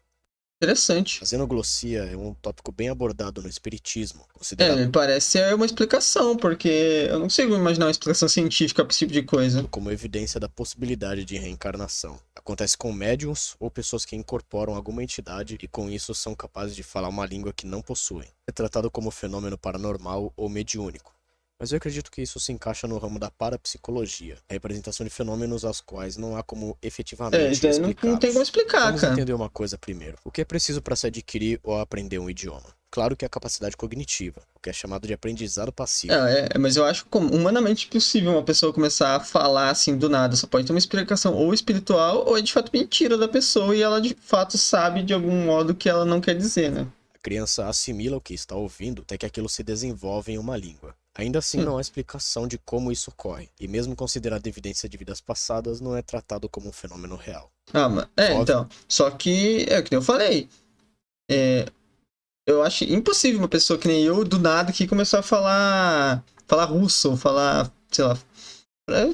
Interessante. A xenoglossia é um tópico bem abordado no espiritismo, considerado Me parece ser uma explicação, porque eu não consigo imaginar uma explicação científica pra esse tipo de coisa. como evidência da possibilidade de reencarnação. Acontece com médiums ou pessoas que incorporam alguma entidade e com isso são capazes de falar uma língua que não possuem. É tratado como fenômeno paranormal ou mediúnico. Mas eu acredito que isso se encaixa no ramo da parapsicologia, a representação de fenômenos aos quais não há como efetivamente Isso daí não tem como explicá-los. explicar, Vamos cara. entender uma coisa primeiro. O que é preciso para se adquirir ou aprender um idioma? Claro que é a capacidade cognitiva, o que é chamado de aprendizado passivo. Mas eu acho como humanamente possível uma pessoa começar a falar assim do nada. Só pode ter uma explicação ou espiritual ou é de fato mentira da pessoa e ela de fato sabe de algum modo que ela não quer dizer, né? A criança assimila o que está ouvindo até que aquilo se desenvolve em uma língua. Ainda assim, não há explicação de como isso ocorre, e mesmo considerada evidência de vidas passadas, não é tratado como um fenômeno real. Óbvio. Então. Só que é o que eu falei. Eu acho impossível uma pessoa que nem eu, do nada, que começar a falar russo, falar, sei lá.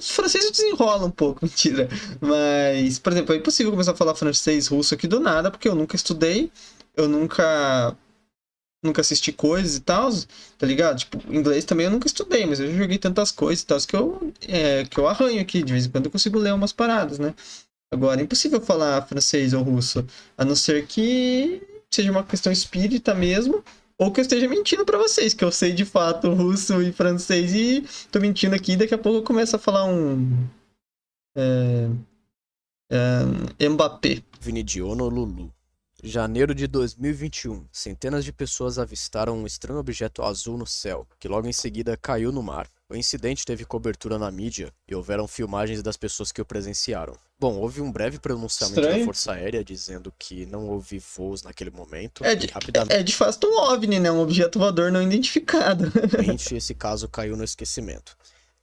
Francês desenrola um pouco, mentira. Mas, por exemplo, é impossível começar a falar francês, russo aqui do nada, porque eu nunca estudei, eu nunca assisti coisas e tal, tá ligado? Tipo, inglês também eu nunca estudei, mas eu já joguei tantas coisas e tal, que eu arranho aqui, de vez em quando eu consigo ler umas paradas, né? Agora, é impossível falar francês ou russo, a não ser que seja uma questão espírita mesmo, ou que eu esteja mentindo pra vocês, que eu sei de fato russo e francês e tô mentindo aqui, e daqui a pouco eu começo a falar Mbappé. Vini de Honolulu. Janeiro de 2021. Centenas de pessoas avistaram um estranho objeto azul no céu, que logo em seguida caiu no mar. O incidente teve cobertura na mídia e houveram filmagens das pessoas que o presenciaram. Bom, houve um breve pronunciamento da Estranho. Força Aérea dizendo que não houve voos naquele momento É e de, rapidamente é de fato um OVNI, né? Um objeto voador não identificado. esse caso caiu no esquecimento,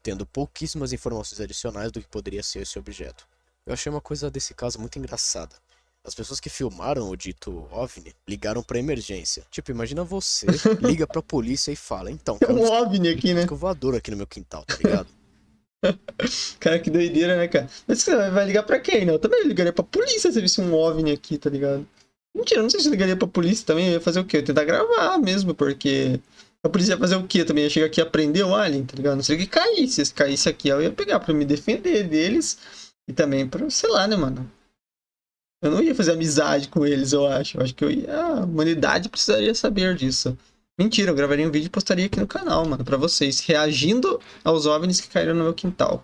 tendo pouquíssimas informações adicionais do que poderia ser esse objeto. Eu achei uma coisa desse caso muito engraçada. As pessoas que filmaram o dito OVNI ligaram pra emergência. Tipo, imagina você, liga pra polícia e fala, então, É caiu um um OVNI aqui, né? disco voador aqui no meu quintal, tá ligado? Cara, que doideira, né, cara? Mas você vai ligar pra quem, né? Eu também ligaria pra polícia se visse um OVNI aqui, tá ligado? Mentira, eu não sei se eu ligaria pra polícia também. Eu ia fazer o quê? Eu ia tentar gravar mesmo, porque a polícia ia fazer o quê também? Ia chegar aqui e prender o alien, tá ligado? Não sei o que caísse. Se caísse aqui, eu ia pegar pra me defender deles e também pra, sei lá, né, mano? Eu não ia fazer amizade com eles, eu acho. Eu acho que a humanidade precisaria saber disso. Mentira, eu gravaria um vídeo e postaria aqui no canal, mano, pra vocês, reagindo aos OVNIs que caíram no meu quintal.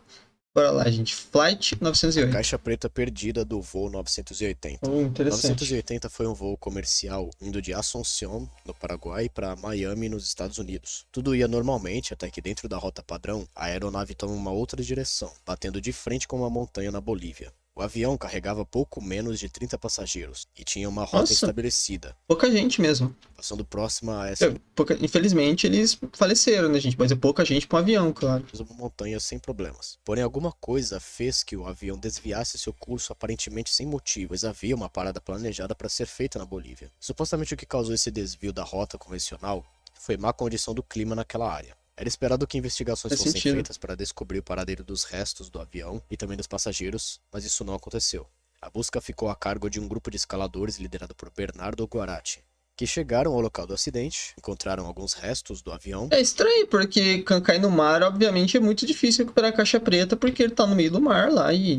Bora lá, gente. Flight A 908. caixa preta perdida do voo 980. Interessante. 980 foi um voo comercial indo de Asunción, no Paraguai, para Miami, nos Estados Unidos. Tudo ia normalmente, até que dentro da rota padrão, a aeronave toma uma outra direção, batendo de frente com uma montanha na Bolívia. O avião carregava pouco menos de 30 passageiros e tinha uma rota Nossa, estabelecida, pouca gente mesmo. passando próxima a essa Infelizmente, eles faleceram, né, gente? Mas é pouca gente pra um avião, claro. mesma montanha sem problemas. Porém, alguma coisa fez que o avião desviasse seu curso aparentemente sem motivo, pois havia uma parada planejada para ser feita na Bolívia. Supostamente o que causou esse desvio da rota convencional foi má condição do clima naquela área. Era esperado que investigações Faz fossem sentido. feitas para descobrir o paradeiro dos restos do avião e também dos passageiros, mas isso não aconteceu. A busca ficou a cargo de um grupo de escaladores liderado por Bernardo Guarati, que chegaram ao local do acidente, encontraram alguns restos do avião. É estranho, porque cair no mar, obviamente, é muito difícil recuperar a caixa preta, porque ele tá no meio do mar lá e,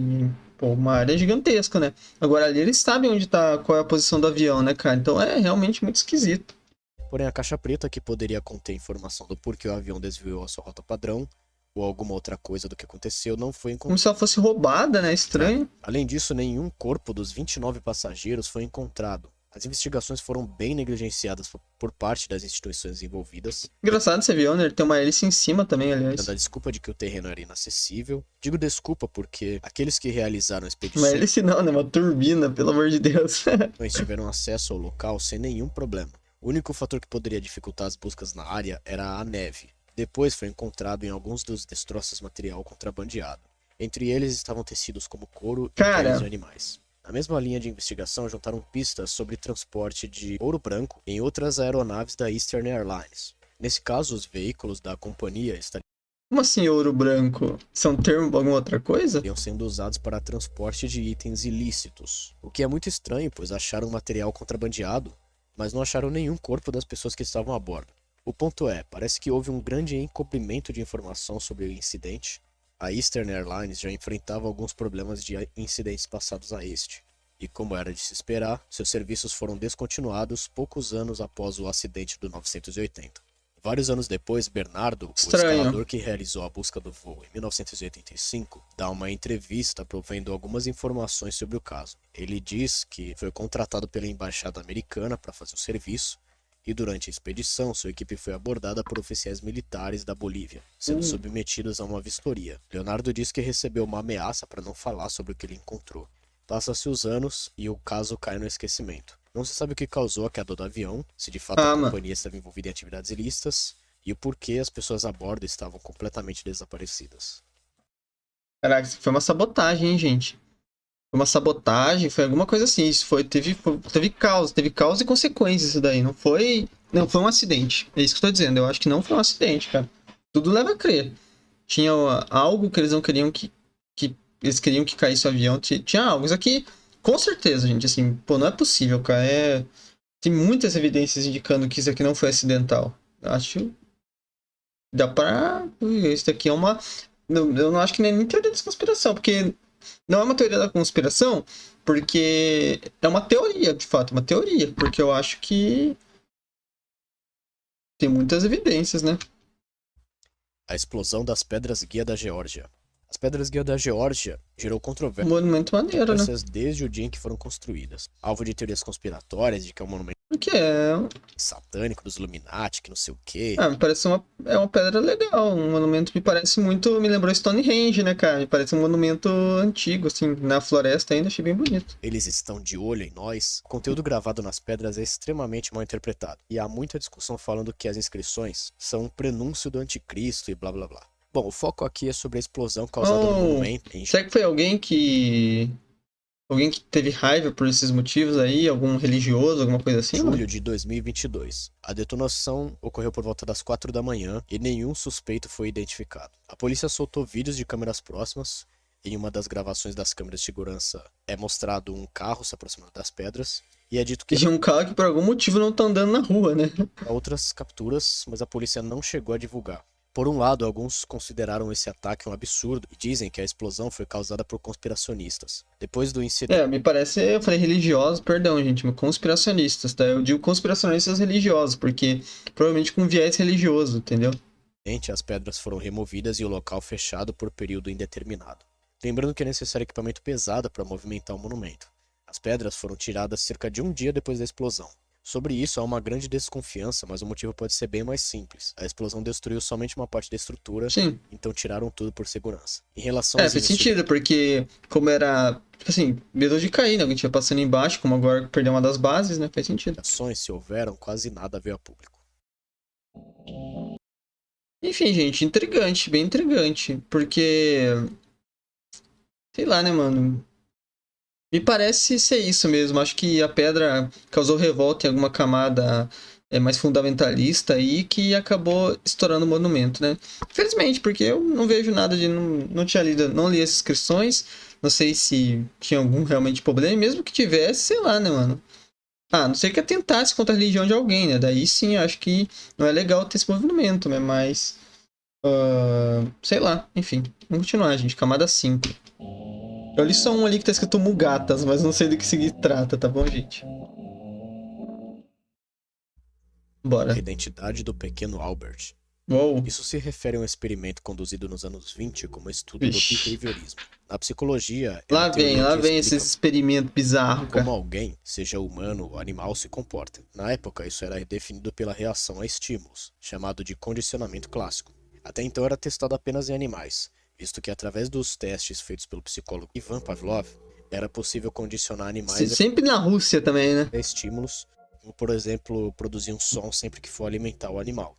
pô, o mar é gigantesco, né? Agora ali eles sabem onde tá, qual é a posição do avião, né, cara? Então é realmente muito esquisito. Porém, a caixa preta, que poderia conter informação do porquê o avião desviou a sua rota padrão, ou alguma outra coisa do que aconteceu, não foi Como encontrada. se ela fosse roubada, né? Estranho. Além disso, nenhum corpo dos 29 passageiros foi encontrado. As investigações foram bem negligenciadas por parte das instituições envolvidas, Engraçado esse avião, né? Ele tem uma hélice em cima também, aliás. dando a desculpa de que o terreno era inacessível. Digo desculpa porque aqueles que realizaram a Uma expedição hélice não, né? Uma turbina, pelo amor de Deus. tiveram acesso ao local sem nenhum problema. O único fator que poderia dificultar as buscas na área era a neve. Depois foi encontrado em alguns dos destroços material contrabandeado. Entre eles estavam tecidos como couro e Cara. peles de animais. Na mesma linha de investigação, juntaram pistas sobre transporte de ouro branco em outras aeronaves da Eastern Airlines. Nesse caso, os veículos da companhia estariam Como assim ouro branco? São termo pra alguma outra coisa? sendo usados para transporte de itens ilícitos. O que é muito estranho, pois acharam material contrabandeado, mas não acharam nenhum corpo das pessoas que estavam a bordo. O ponto é, parece que houve um grande encobrimento de informação sobre o incidente. A Eastern Airlines já enfrentava alguns problemas de incidentes passados a este, e como era de se esperar, seus serviços foram descontinuados poucos anos após o acidente do 980. Vários anos depois, Bernardo, o Estranho. escalador que realizou a busca do voo em 1985, dá uma entrevista provendo algumas informações sobre o caso. Ele diz que foi contratado pela embaixada americana para fazer o serviço, e durante a expedição, sua equipe foi abordada por oficiais militares da Bolívia, sendo submetidos a uma vistoria. Leonardo diz que recebeu uma ameaça para não falar sobre o que ele encontrou. Passa-se os anos e o caso cai no esquecimento. Não se sabe o que causou a queda do avião, se de fato a mano. companhia estava envolvida em atividades ilícitas, e o porquê as pessoas a bordo estavam completamente desaparecidas. Caraca, isso foi uma sabotagem, hein, gente? Foi uma sabotagem, foi alguma coisa assim. Isso teve causa e consequências isso daí. Não foi um acidente. É isso que eu tô dizendo. Eu acho que não foi um acidente, cara. Tudo leva a crer. Tinha algo que eles não queriam que eles queriam que caísse o avião. Tinha algo. Isso aqui, com certeza, gente, assim, pô, não é possível, cara. Tem muitas evidências indicando que isso aqui não foi acidental. Eu acho. Dá pra. Isso daqui é uma. Eu não acho que nem teoria da conspiração, porque não é uma teoria da conspiração, porque é uma teoria, de fato, uma teoria, porque eu acho que tem muitas evidências, né? A explosão das pedras guia da Geórgia. As pedras guia da Geórgia gerou Um controvérsia monumento maneiro, né? desde o dia em que foram construídas. Alvo de teorias conspiratórias de que é um monumento Porque é. satânico dos Illuminati, que não sei o quê. Me parece é uma pedra legal. Um monumento me parece muito. Me lembrou Stonehenge, né, cara? Me parece um monumento antigo, assim, na floresta ainda, achei bem bonito. Eles estão de olho em nós. O conteúdo gravado nas pedras é extremamente mal interpretado. E há muita discussão falando que as inscrições são um prenúncio do anticristo e blá blá blá. Bom, o foco aqui é sobre a explosão causada no monumento em Será que foi alguém que. Alguém que teve raiva por esses motivos aí? Algum religioso, alguma coisa assim? Mano? julho de 2022. A detonação ocorreu por volta das 4 da manhã e nenhum suspeito foi identificado. A polícia soltou vídeos de câmeras próximas. Em uma das gravações das câmeras de segurança é mostrado um carro se aproximando das pedras e é dito que E um carro que por algum motivo não tá andando na rua, né? há outras capturas, mas a polícia não chegou a divulgar. Por um lado, alguns consideraram esse ataque um absurdo e dizem que a explosão foi causada por conspiracionistas. Depois do incidente, Me parece, eu falei religiosos, perdão, gente, mas conspiracionistas, tá? Eu digo conspiracionistas religiosos, porque provavelmente com viés religioso, entendeu? as pedras foram removidas e o local fechado por período indeterminado. Lembrando que é necessário equipamento pesado para movimentar o monumento. As pedras foram tiradas cerca de um dia depois da explosão. Sobre isso há uma grande desconfiança, mas o motivo pode ser bem mais simples. A explosão destruiu somente uma parte da estrutura, Sim. então tiraram tudo por segurança. Em relação aos Faz sentido, porque como era, assim, medo de cair, né? Alguém tinha passando embaixo, como agora perdeu uma das bases, né? Faz sentido. investigações, se houveram, quase nada veio a público. Enfim, gente, intrigante, bem intrigante, porque... Sei lá, né, mano? Me parece ser isso mesmo. Acho que a pedra causou revolta em alguma camada mais fundamentalista aí que acabou estourando o monumento, né? Infelizmente, porque eu não vejo nada de... Não tinha lido, não li as inscrições, não sei se tinha algum realmente problema, e mesmo que tivesse, sei lá, né, mano? Ah, não sei que atentasse contra a religião de alguém, né? Daí sim, eu acho que não é legal ter esse movimento, né? Mas... sei lá, enfim. Vamos continuar, gente. Camada 5. Eu li só um ali que tá escrito Mugatas, mas não sei do que se trata, tá bom, gente? A Bora. identidade do pequeno Albert. Uou. Isso se refere a um experimento conduzido nos anos 20 como estudo do Vixe. behaviorismo. Na psicologia, é a teoria Lá que vem esses explica experimentos bizarros, como cara. alguém, seja humano ou animal, se comporta. Na época, isso era definido pela reação a estímulos, chamado de condicionamento clássico. Até então era testado apenas em animais, visto que através dos testes feitos pelo psicólogo Ivan Pavlov, era possível condicionar animais Sempre na Rússia também, né? a estímulos, como por exemplo, produzir um som sempre que for alimentar o animal.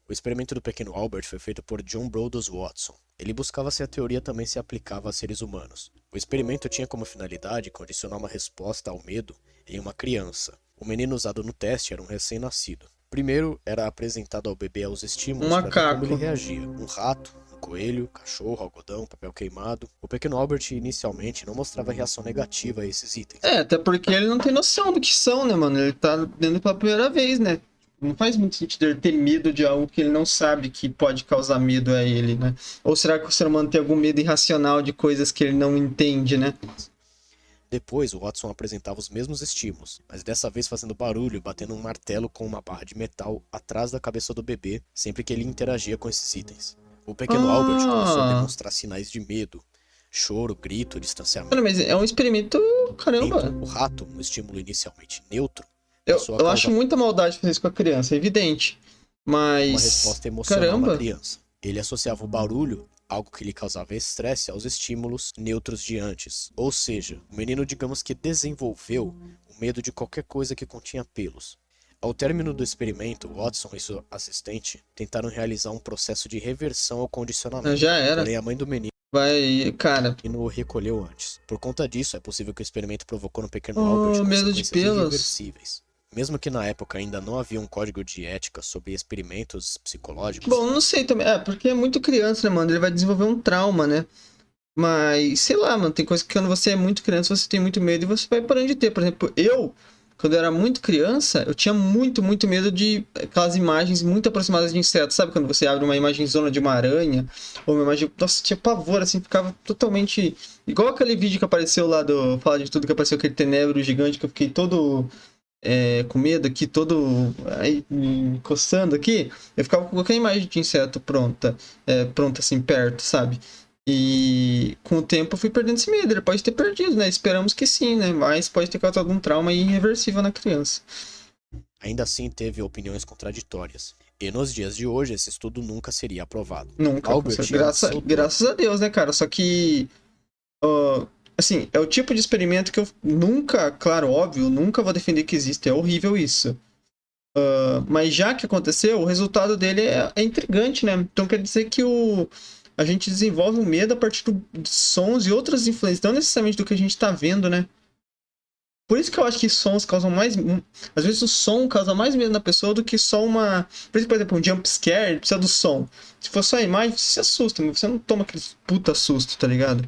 O experimento do pequeno Albert foi feito por John Brodus Watson. Ele buscava se a teoria também se aplicava a seres humanos. O experimento tinha como finalidade condicionar uma resposta ao medo em uma criança. O menino usado no teste era um recém-nascido. Primeiro, era apresentado ao bebê aos Um estímulos para ver como ele macaco. reagia. Um rato, um coelho, cachorro, algodão, papel queimado. O pequeno Albert inicialmente não mostrava reação negativa a esses itens. Até porque ele não tem noção do que são, né, mano? Ele tá vendo pela primeira vez, né? Não faz muito sentido ele ter medo de algo que ele não sabe que pode causar medo a ele, né? Ou será que o ser humano tem algum medo irracional de coisas que ele não entende, né? Depois, o Watson apresentava os mesmos estímulos, mas dessa vez fazendo barulho, batendo um martelo com uma barra de metal atrás da cabeça do bebê sempre que ele interagia com esses itens. O pequeno Albert começou a Ah, demonstrar sinais de medo, choro, grito, mano, distanciamento. mas é um experimento, caramba. O rato, um estímulo inicialmente neutro, Eu, passou a eu acho causar muita maldade fazer isso com a criança, é evidente. uma Mas, resposta emocional na caramba. criança. Ele associava o barulho, algo que lhe causava estresse, aos estímulos neutros de antes. Ou seja, o menino, digamos que desenvolveu o medo de qualquer coisa que continha pelos. Ao término do experimento, Watson e seu assistente tentaram realizar um processo de reversão ao condicionamento. Já era. Porém, a mãe do menino Vai, cara. o recolheu antes. Por conta disso, é possível que o experimento provocou no pequeno Albert Oh, medo de consequências pelos. irreversíveis. Mesmo que na época ainda não havia um código de ética sobre experimentos psicológicos, Bom, não sei também. É, porque é muito criança, né, mano? Ele vai desenvolver um trauma, né? Mas, sei lá, mano, tem coisa que quando você é muito criança, você tem muito medo e você vai parando de ter. Por exemplo, quando eu era muito criança, eu tinha muito medo de aquelas imagens muito aproximadas de insetos. Sabe quando você abre uma imagem zona de uma aranha? Ou uma imagem. Nossa, tinha pavor, assim, ficava totalmente. Igual aquele vídeo que apareceu lá do. Fala de tudo que apareceu, aquele tenebro gigante que eu fiquei todo. Com medo aqui, todo aí, coçando aqui, eu ficava com qualquer imagem de inseto pronta assim, perto, sabe? E com o tempo eu fui perdendo esse medo. Ele pode ter perdido, né? Esperamos que sim, né? Mas pode ter causado um trauma irreversível na criança. ainda assim teve opiniões contraditórias. E nos dias de hoje, esse estudo nunca seria aprovado. Nunca, com Albert certeza. e seu dono Graças a Deus, né, cara? Só que, assim, é o tipo de experimento que eu nunca, claro, óbvio, nunca vou defender que existe. É horrível isso. Mas já que aconteceu, o resultado dele é intrigante, né? Então quer dizer que a gente desenvolve o medo a partir de sons e outras influências, não necessariamente do que a gente tá vendo, né? Por isso que eu acho que sons causam mais. Às vezes o som causa mais medo na pessoa do que só uma. Por exemplo, um jump scare, ele precisa do som. Se for só a imagem, você se assusta, mas você não toma aquele puta susto, tá ligado?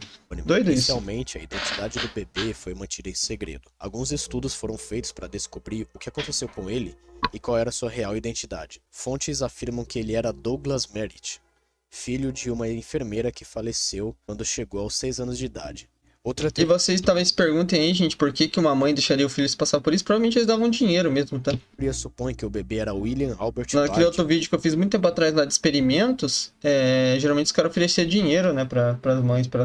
Doido isso. Inicialmente, a identidade do bebê foi mantida em segredo. Alguns estudos foram feitos para descobrir o que aconteceu com ele e qual era sua real identidade. Fontes afirmam que ele era Douglas Merritt, filho de uma enfermeira que faleceu quando chegou aos 6 anos de idade. Outra E vocês talvez se perguntem aí, gente, por que uma mãe deixaria o filho se passar por isso? Provavelmente eles davam dinheiro mesmo, tá? teoria supõe que o bebê era William Albert Naquele Bard. outro vídeo que eu fiz muito tempo atrás lá de experimentos, geralmente os caras ofereciam dinheiro, né, para as mães, para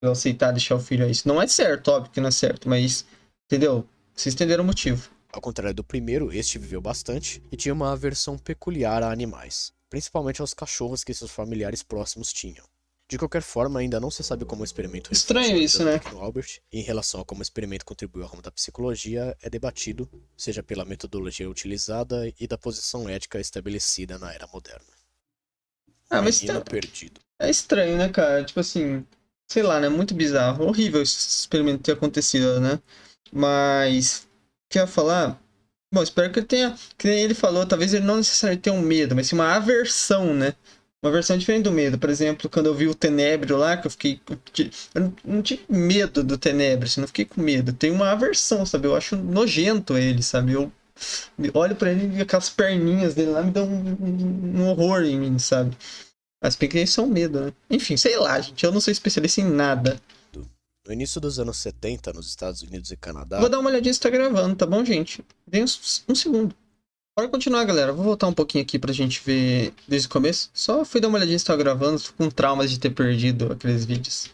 aceitar deixar o filho aí. Isso não é certo, óbvio que não é certo, mas, entendeu? Vocês entenderam o motivo. Ao contrário do primeiro, este viveu bastante e tinha uma aversão peculiar a animais, principalmente aos cachorros que seus familiares próximos tinham. De qualquer forma, ainda não se sabe como o experimento Estranho isso, né? no Albert, e em relação a como o experimento contribuiu ao ramo da psicologia, é debatido, seja pela metodologia utilizada e da posição ética estabelecida na era moderna. Mas Perdido. é estranho, né, cara? Tipo assim, sei lá, né? Muito bizarro. Horrível esse experimento ter acontecido, né? Mas, o que eu ia falar? Bom, espero que ele tenha, que nem ele falou, talvez ele não necessariamente tenha um medo, mas sim uma aversão, né? Uma versão diferente do medo. Por exemplo, quando eu vi o Tenebro lá, que eu fiquei. Eu não tive medo do Tenebro, assim, não fiquei com medo. Eu tenho uma aversão, sabe? Eu acho nojento ele, sabe? Eu olho pra ele e aquelas perninhas dele lá me dão um horror em mim, sabe? Mas bem que isso é um medo, né? Enfim, sei lá, gente. Eu não sou especialista em nada. No início dos anos 70, nos Estados Unidos e Eu Canadá, vou dar uma olhadinha se tá gravando, tá bom, gente? Dei um segundo. Bora continuar, galera. Vou voltar um pouquinho aqui pra gente ver desde o começo. Só fui dar uma olhadinha se tá gravando, tô com traumas de ter perdido aqueles vídeos.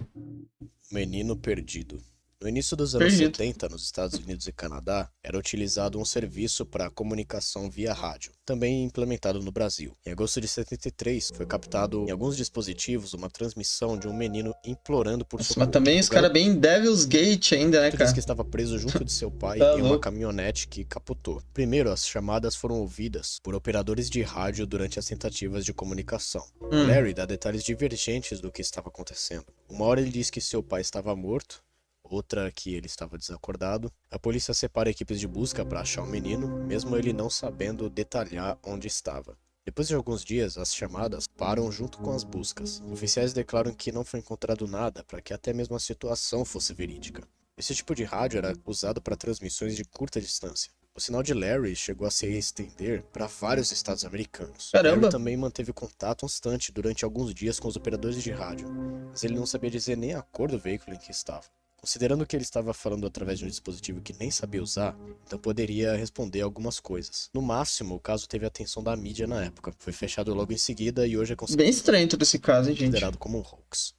Menino Perdido. No início dos anos Perdido. 70, nos Estados Unidos e Canadá, era utilizado um serviço para comunicação via rádio, também implementado no Brasil. Em agosto de 73, foi captado em alguns dispositivos uma transmissão de um menino implorando por Nossa, socorro. mas também os O garoto caras bem Devil's Gate ainda, né, disse cara? que estava preso junto de seu pai Tá em uma louco. caminhonete que capotou. Primeiro, as chamadas foram ouvidas por operadores de rádio durante as tentativas de comunicação. Larry dá detalhes divergentes do que estava acontecendo. Uma hora ele diz que seu pai estava morto, outra que ele estava desacordado. A polícia separa equipes de busca para achar o menino, mesmo ele não sabendo detalhar onde estava. Depois de alguns dias, as chamadas param junto com as buscas. Oficiais declaram que não foi encontrado nada para que até mesmo a situação fosse verídica. Esse tipo de rádio era usado para transmissões de curta distância. O sinal de Larry chegou a se estender para vários estados americanos. Caramba. Larry também manteve contato constante durante alguns dias com os operadores de rádio, mas ele não sabia dizer nem a cor do veículo em que estava. Considerando que ele estava falando através de um dispositivo que nem sabia usar, então poderia responder algumas coisas. No máximo, o caso teve a atenção da mídia na época. Foi fechado logo em seguida e hoje é Bem estranho todo esse caso, hein, gente? considerado como um hoax.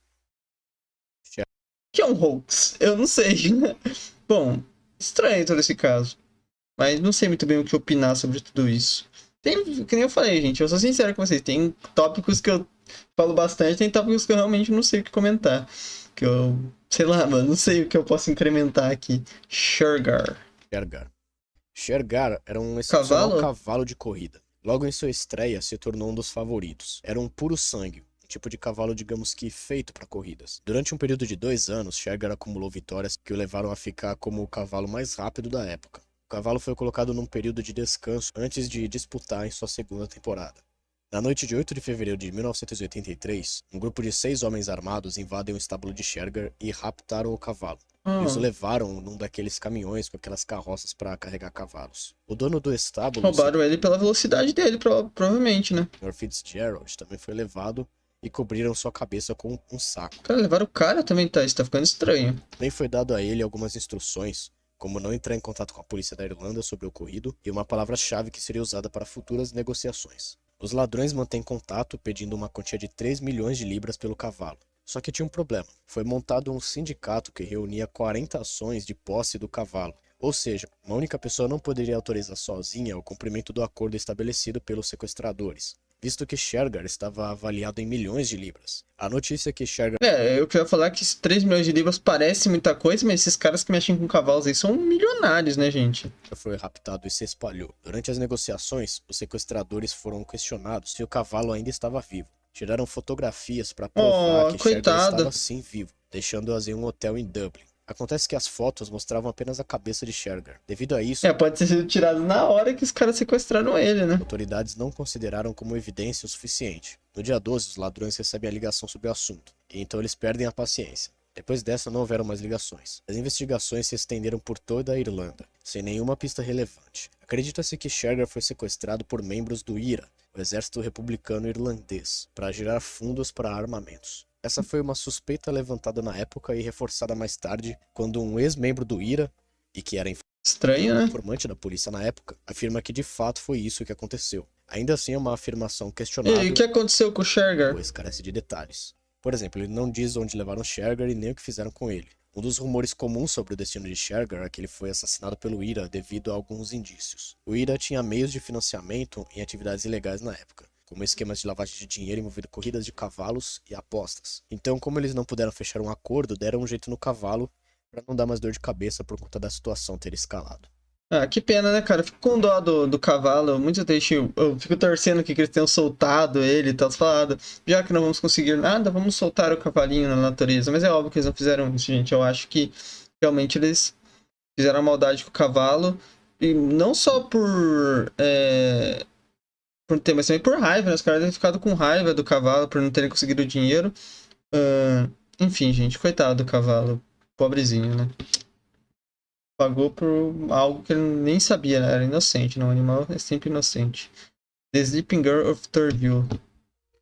O que é um hoax? Eu não sei. Bom, estranho todo esse caso. Mas não sei muito bem o que opinar sobre tudo isso. Tem, que nem eu falei, gente, eu sou sincero com vocês. Tem tópicos que eu falo bastante, tem tópicos que eu realmente não sei o que comentar. Que eu, sei lá, mano, não sei o que eu posso incrementar aqui. Shergar. Shergar era um excepcional Cavalo? cavalo de corrida. Logo em sua estreia, se tornou um dos favoritos. Era um puro sangue, um tipo de cavalo, digamos que feito para corridas. Durante um período de 2 anos, Shergar acumulou vitórias que o levaram a ficar como o cavalo mais rápido da época. O cavalo foi colocado num período de descanso antes de disputar em sua segunda temporada. Na noite de 8 de fevereiro de 1983, um grupo de 6 homens armados invadem o estábulo de Shergar e raptaram o cavalo. Eles o levaram num daqueles caminhões com aquelas carroças para carregar cavalos. O dono do estábulo, Roubaram ele pela velocidade dele, provavelmente, né? Sr. Fitzgerald, também foi levado e cobriram sua cabeça com um saco. Cara, levaram o cara também, tá? Isso tá ficando estranho. Também foi dado a ele algumas instruções, como não entrar em contato com a polícia da Irlanda sobre o ocorrido e uma palavra-chave que seria usada para futuras negociações. Os ladrões mantêm contato pedindo uma quantia de 3 milhões de libras pelo cavalo. Só que tinha um problema. Foi montado um sindicato que reunia 40 ações de posse do cavalo. Ou seja, uma única pessoa não poderia autorizar sozinha o cumprimento do acordo estabelecido pelos sequestradores, visto que Shergar estava avaliado em milhões de libras. A notícia é que Shergar Eu queria falar que 3 milhões de libras parece muita coisa, mas esses caras que mexem com cavalos aí são milionários, né, gente? foi raptado e se espalhou. Durante as negociações, os sequestradores foram questionados se o cavalo ainda estava vivo. Tiraram fotografias para provar que Shergar coitado. estava sim vivo, deixando-as em um hotel em Dublin. Acontece que as fotos mostravam apenas a cabeça de Shergar. Devido a isso, Pode ter sido tirado na hora que os caras sequestraram ele, né? as autoridades não consideraram como evidência o suficiente. No dia 12, os ladrões recebem a ligação sobre o assunto, e então eles perdem a paciência. Depois dessa, não houveram mais ligações. As investigações se estenderam por toda a Irlanda, sem nenhuma pista relevante. Acredita-se que Shergar foi sequestrado por membros do IRA, o Exército Republicano Irlandês, para gerar fundos para armamentos. Essa foi uma suspeita levantada na época e reforçada mais tarde, quando um ex-membro do IRA, e que era Estranho, né? informante da polícia na época, afirma que de fato foi isso que aconteceu. Ainda assim é uma afirmação E questionável, o que aconteceu com o Shergar? pois carece de detalhes. Por exemplo, ele não diz onde levaram Shergar e nem o que fizeram com ele. Um dos rumores comuns sobre o destino de Shergar é que ele foi assassinado pelo IRA devido a alguns indícios. O IRA tinha meios de financiamento em atividades ilegais na época, como esquemas de lavagem de dinheiro envolvendo corridas de cavalos e apostas. Então, como eles não puderam fechar um acordo, deram um jeito no cavalo para não dar mais dor de cabeça por conta da situação ter escalado. Ah, que pena, né, cara? Eu fico com dó do cavalo. Muito triste. Eu fico torcendo aqui que eles tenham soltado ele e tal. Falado, já que não vamos conseguir nada, vamos soltar o cavalinho na natureza. Mas é óbvio que eles não fizeram isso, gente. Eu acho que realmente eles fizeram a maldade com o cavalo. E não só por ter, mas também por raiva, né? Os caras devem ter ficado com raiva do cavalo por não terem conseguido o dinheiro. Ah, enfim, gente, coitado do cavalo. Pobrezinho, né? Pagou por algo que ele nem sabia, né? Era inocente, não. O animal é sempre inocente. The Sleeping Girl of Turville.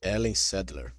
Ellen Sadler.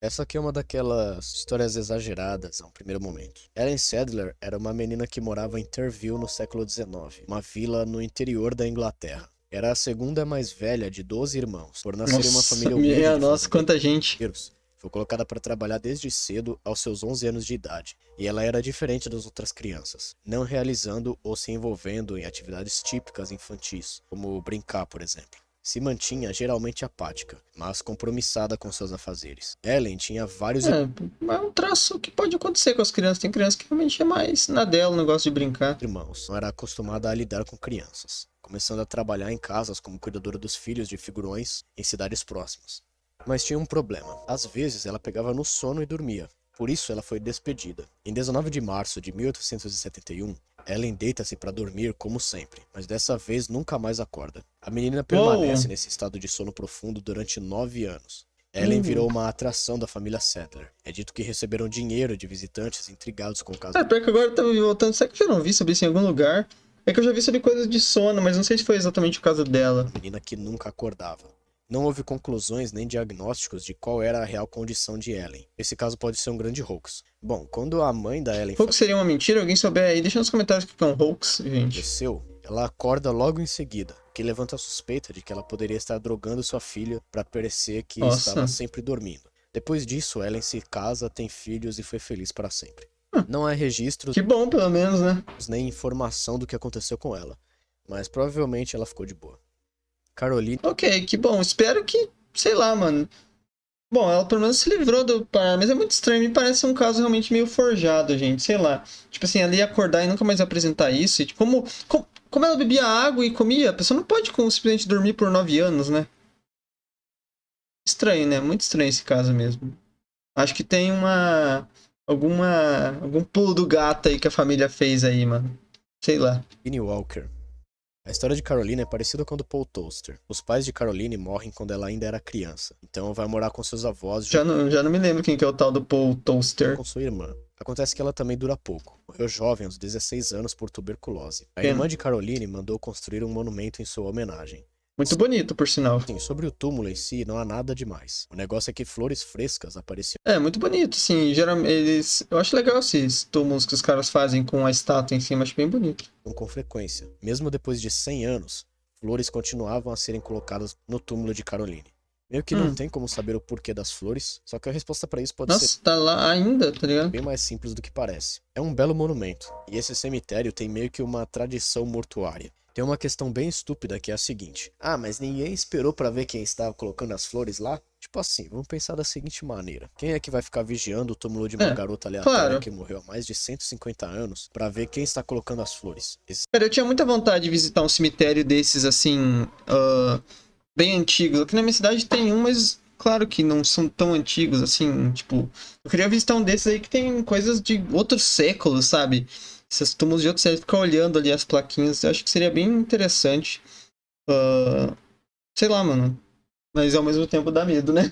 Essa aqui é uma daquelas histórias exageradas a um primeiro momento. Ellen Sadler era uma menina que morava em Turville no século XIX, uma vila no interior da Inglaterra. Era a segunda mais velha de 12 irmãos. Por nascer em uma Nossa, família humilde minha de nossa, quanta gente. fazendeiros, foi colocada para trabalhar desde cedo aos seus 11 anos de idade. E ela era diferente das outras crianças, não realizando ou se envolvendo em atividades típicas infantis, como brincar, por exemplo. Se mantinha geralmente apática, mas compromissada com seus afazeres. Ellen tinha vários É um traço que pode acontecer com as crianças. Tem criança que realmente é mais na dela, o negócio de brincar. irmãos, não era acostumada a lidar com crianças, começando a trabalhar em casas como cuidadora dos filhos de figurões em cidades próximas. Mas tinha um problema. Às vezes ela pegava no sono e dormia. Por isso ela foi despedida. Em 19 de março de 1871, Ellen deita-se para dormir como sempre, mas dessa vez nunca mais acorda. A menina Uou! permanece nesse estado de sono profundo durante 9 anos. Ellen Uhum. virou uma atração da família Sadler. É dito que receberam dinheiro de visitantes intrigados com o caso. É, pior que agora eu tava me voltando. Será que eu já não vi sobre isso em algum lugar? É que eu já vi sobre coisas de sono, mas não sei se foi exatamente o caso dela. Menina que nunca acordava. Não houve conclusões nem diagnósticos de qual era a real condição de Ellen. Esse caso pode ser um grande hoax. Bom, quando a mãe da Ellen Hoax seria uma mentira? Alguém souber aí? Deixa nos comentários o que é um hoax, gente. faleceu, ela acorda logo em seguida, o que levanta a suspeita de que ela poderia estar drogando sua filha para parecer que estava Nossa. sempre dormindo. Depois disso, Ellen se casa, tem filhos e foi feliz para sempre. Não há registros Que bom, pelo menos, né? nem informação do que aconteceu com ela, mas provavelmente ela ficou de boa. Caroline Ok, que bom. Espero que, sei lá, mano. Bom, ela pelo menos se livrou do par, mas é muito estranho. Me parece um caso realmente meio forjado, gente. Sei lá. Tipo assim, ela ia acordar e nunca mais apresentar isso. E, tipo, como ela bebia água e comia, a pessoa não pode simplesmente dormir por 9 anos, né? Estranho, né? Muito estranho esse caso mesmo. Acho que tem algum pulo do gato aí que a família fez aí, mano. Sei lá. Walker. A história de Caroline é parecida com a do Paul Toaster. Os pais de Caroline morrem quando ela ainda era criança, então vai morar com seus avós Já não me lembro quem que é o tal do Paul Toaster. com sua irmã. Acontece que ela também dura pouco. Morreu jovem, aos 16 anos, por tuberculose. A Pena. irmã de Caroline mandou construir um monumento em sua homenagem. Muito bonito, por sinal. Sim, sobre o túmulo em si, não há nada demais. O negócio é que flores frescas apareciam É, muito bonito, sim. Geralmente, eu acho legal esses túmulos que os caras fazem com a estátua em cima, acho bem bonito. com frequência. Mesmo depois de 100 anos, flores continuavam a serem colocadas no túmulo de Caroline. Meio que não Hum. tem como saber o porquê das flores, só que a resposta para isso pode ser Nossa, tá lá ainda, tá ligado? bem mais simples do que parece. É um belo monumento, e esse cemitério tem meio que uma tradição mortuária. Tem uma questão bem estúpida que é a seguinte: ah, mas ninguém esperou pra ver quem estava colocando as flores lá? Tipo assim, vamos pensar da seguinte maneira: quem é que vai ficar vigiando o túmulo de uma É, garota aleatória claro. que morreu há mais de 150 anos pra ver quem está colocando as flores? Cara, eu tinha muita vontade de visitar um cemitério desses, assim, bem antigos. Aqui na minha cidade tem um, mas claro que não são tão antigos, assim, tipo... Eu queria visitar um desses aí que tem coisas de outros séculos, sabe? Esses túmulos de outros séculos, ficar olhando ali as plaquinhas, eu acho que seria bem interessante. Ah, sei lá, mano. Mas ao mesmo tempo dá medo, né?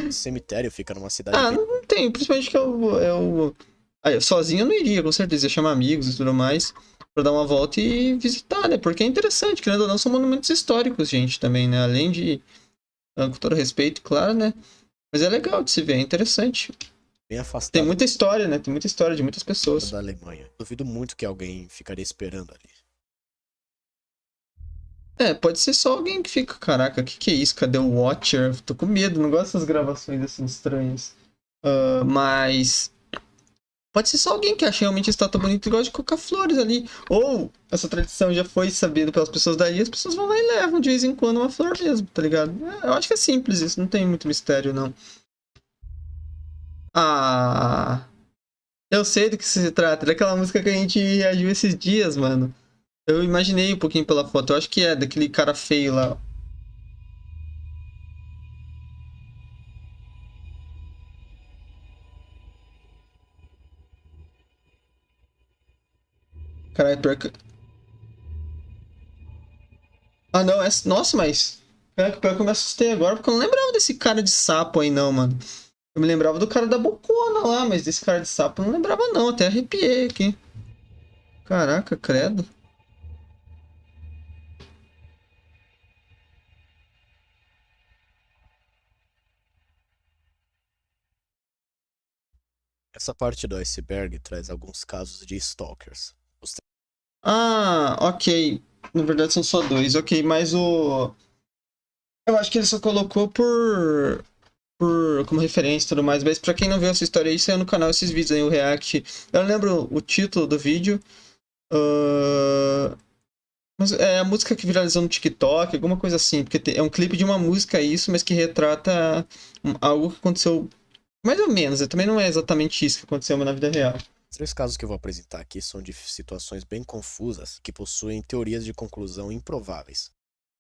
Esse cemitério fica numa cidade Ah, bem não tem, principalmente que eu... Ah, eu sozinho eu não iria, com certeza. Ia chamar amigos e tudo mais pra dar uma volta e visitar, né? Porque é interessante, querendo ou não, são monumentos históricos, gente, também, né? Além de, com todo respeito, claro, né? Mas é legal de se ver, é interessante. bem Tem afastada muita história, né? Tem muita história de muitas pessoas. da Alemanha. Duvido muito que alguém ficaria esperando ali. É, pode ser só alguém que fica, caraca, o que é isso? Cadê o Watcher? Tô com medo, não gosto dessas gravações assim estranhas. Mas pode ser só alguém que acha realmente a estátua bonita e gosta de colocar flores ali. Ou essa tradição já foi sabida pelas pessoas daí, as pessoas vão lá e levam de vez em quando uma flor mesmo, tá ligado? Eu acho que é simples isso, não tem muito mistério, não. Ah, eu sei do que se trata, daquela música que a gente reagiu esses dias, mano. Eu imaginei um pouquinho pela foto, eu acho que é daquele cara feio lá. Caralho, pior que... Ah, não, nossa, mas. Pior que eu me assustei agora, porque eu não lembrava desse cara de sapo aí, não, mano. Eu me lembrava do cara da bocona lá, mas desse cara de sapo eu não lembrava, não. Até arrepiei aqui. Caraca, credo. Essa parte do iceberg traz alguns casos de stalkers. Os Ah, ok. Na verdade são só dois, ok, mas o. Eu acho que ele só colocou como referência e tudo mais, mas pra quem não viu essa história aí, saiu no canal esses vídeos aí, o React. Eu não lembro o título do vídeo. Mas é a música que viralizou no TikTok, alguma coisa assim, porque é um clipe de uma música isso, mas que retrata algo que aconteceu mais ou menos, também não é exatamente isso que aconteceu na vida real. três casos que eu vou apresentar aqui são de situações bem confusas que possuem teorias de conclusão improváveis,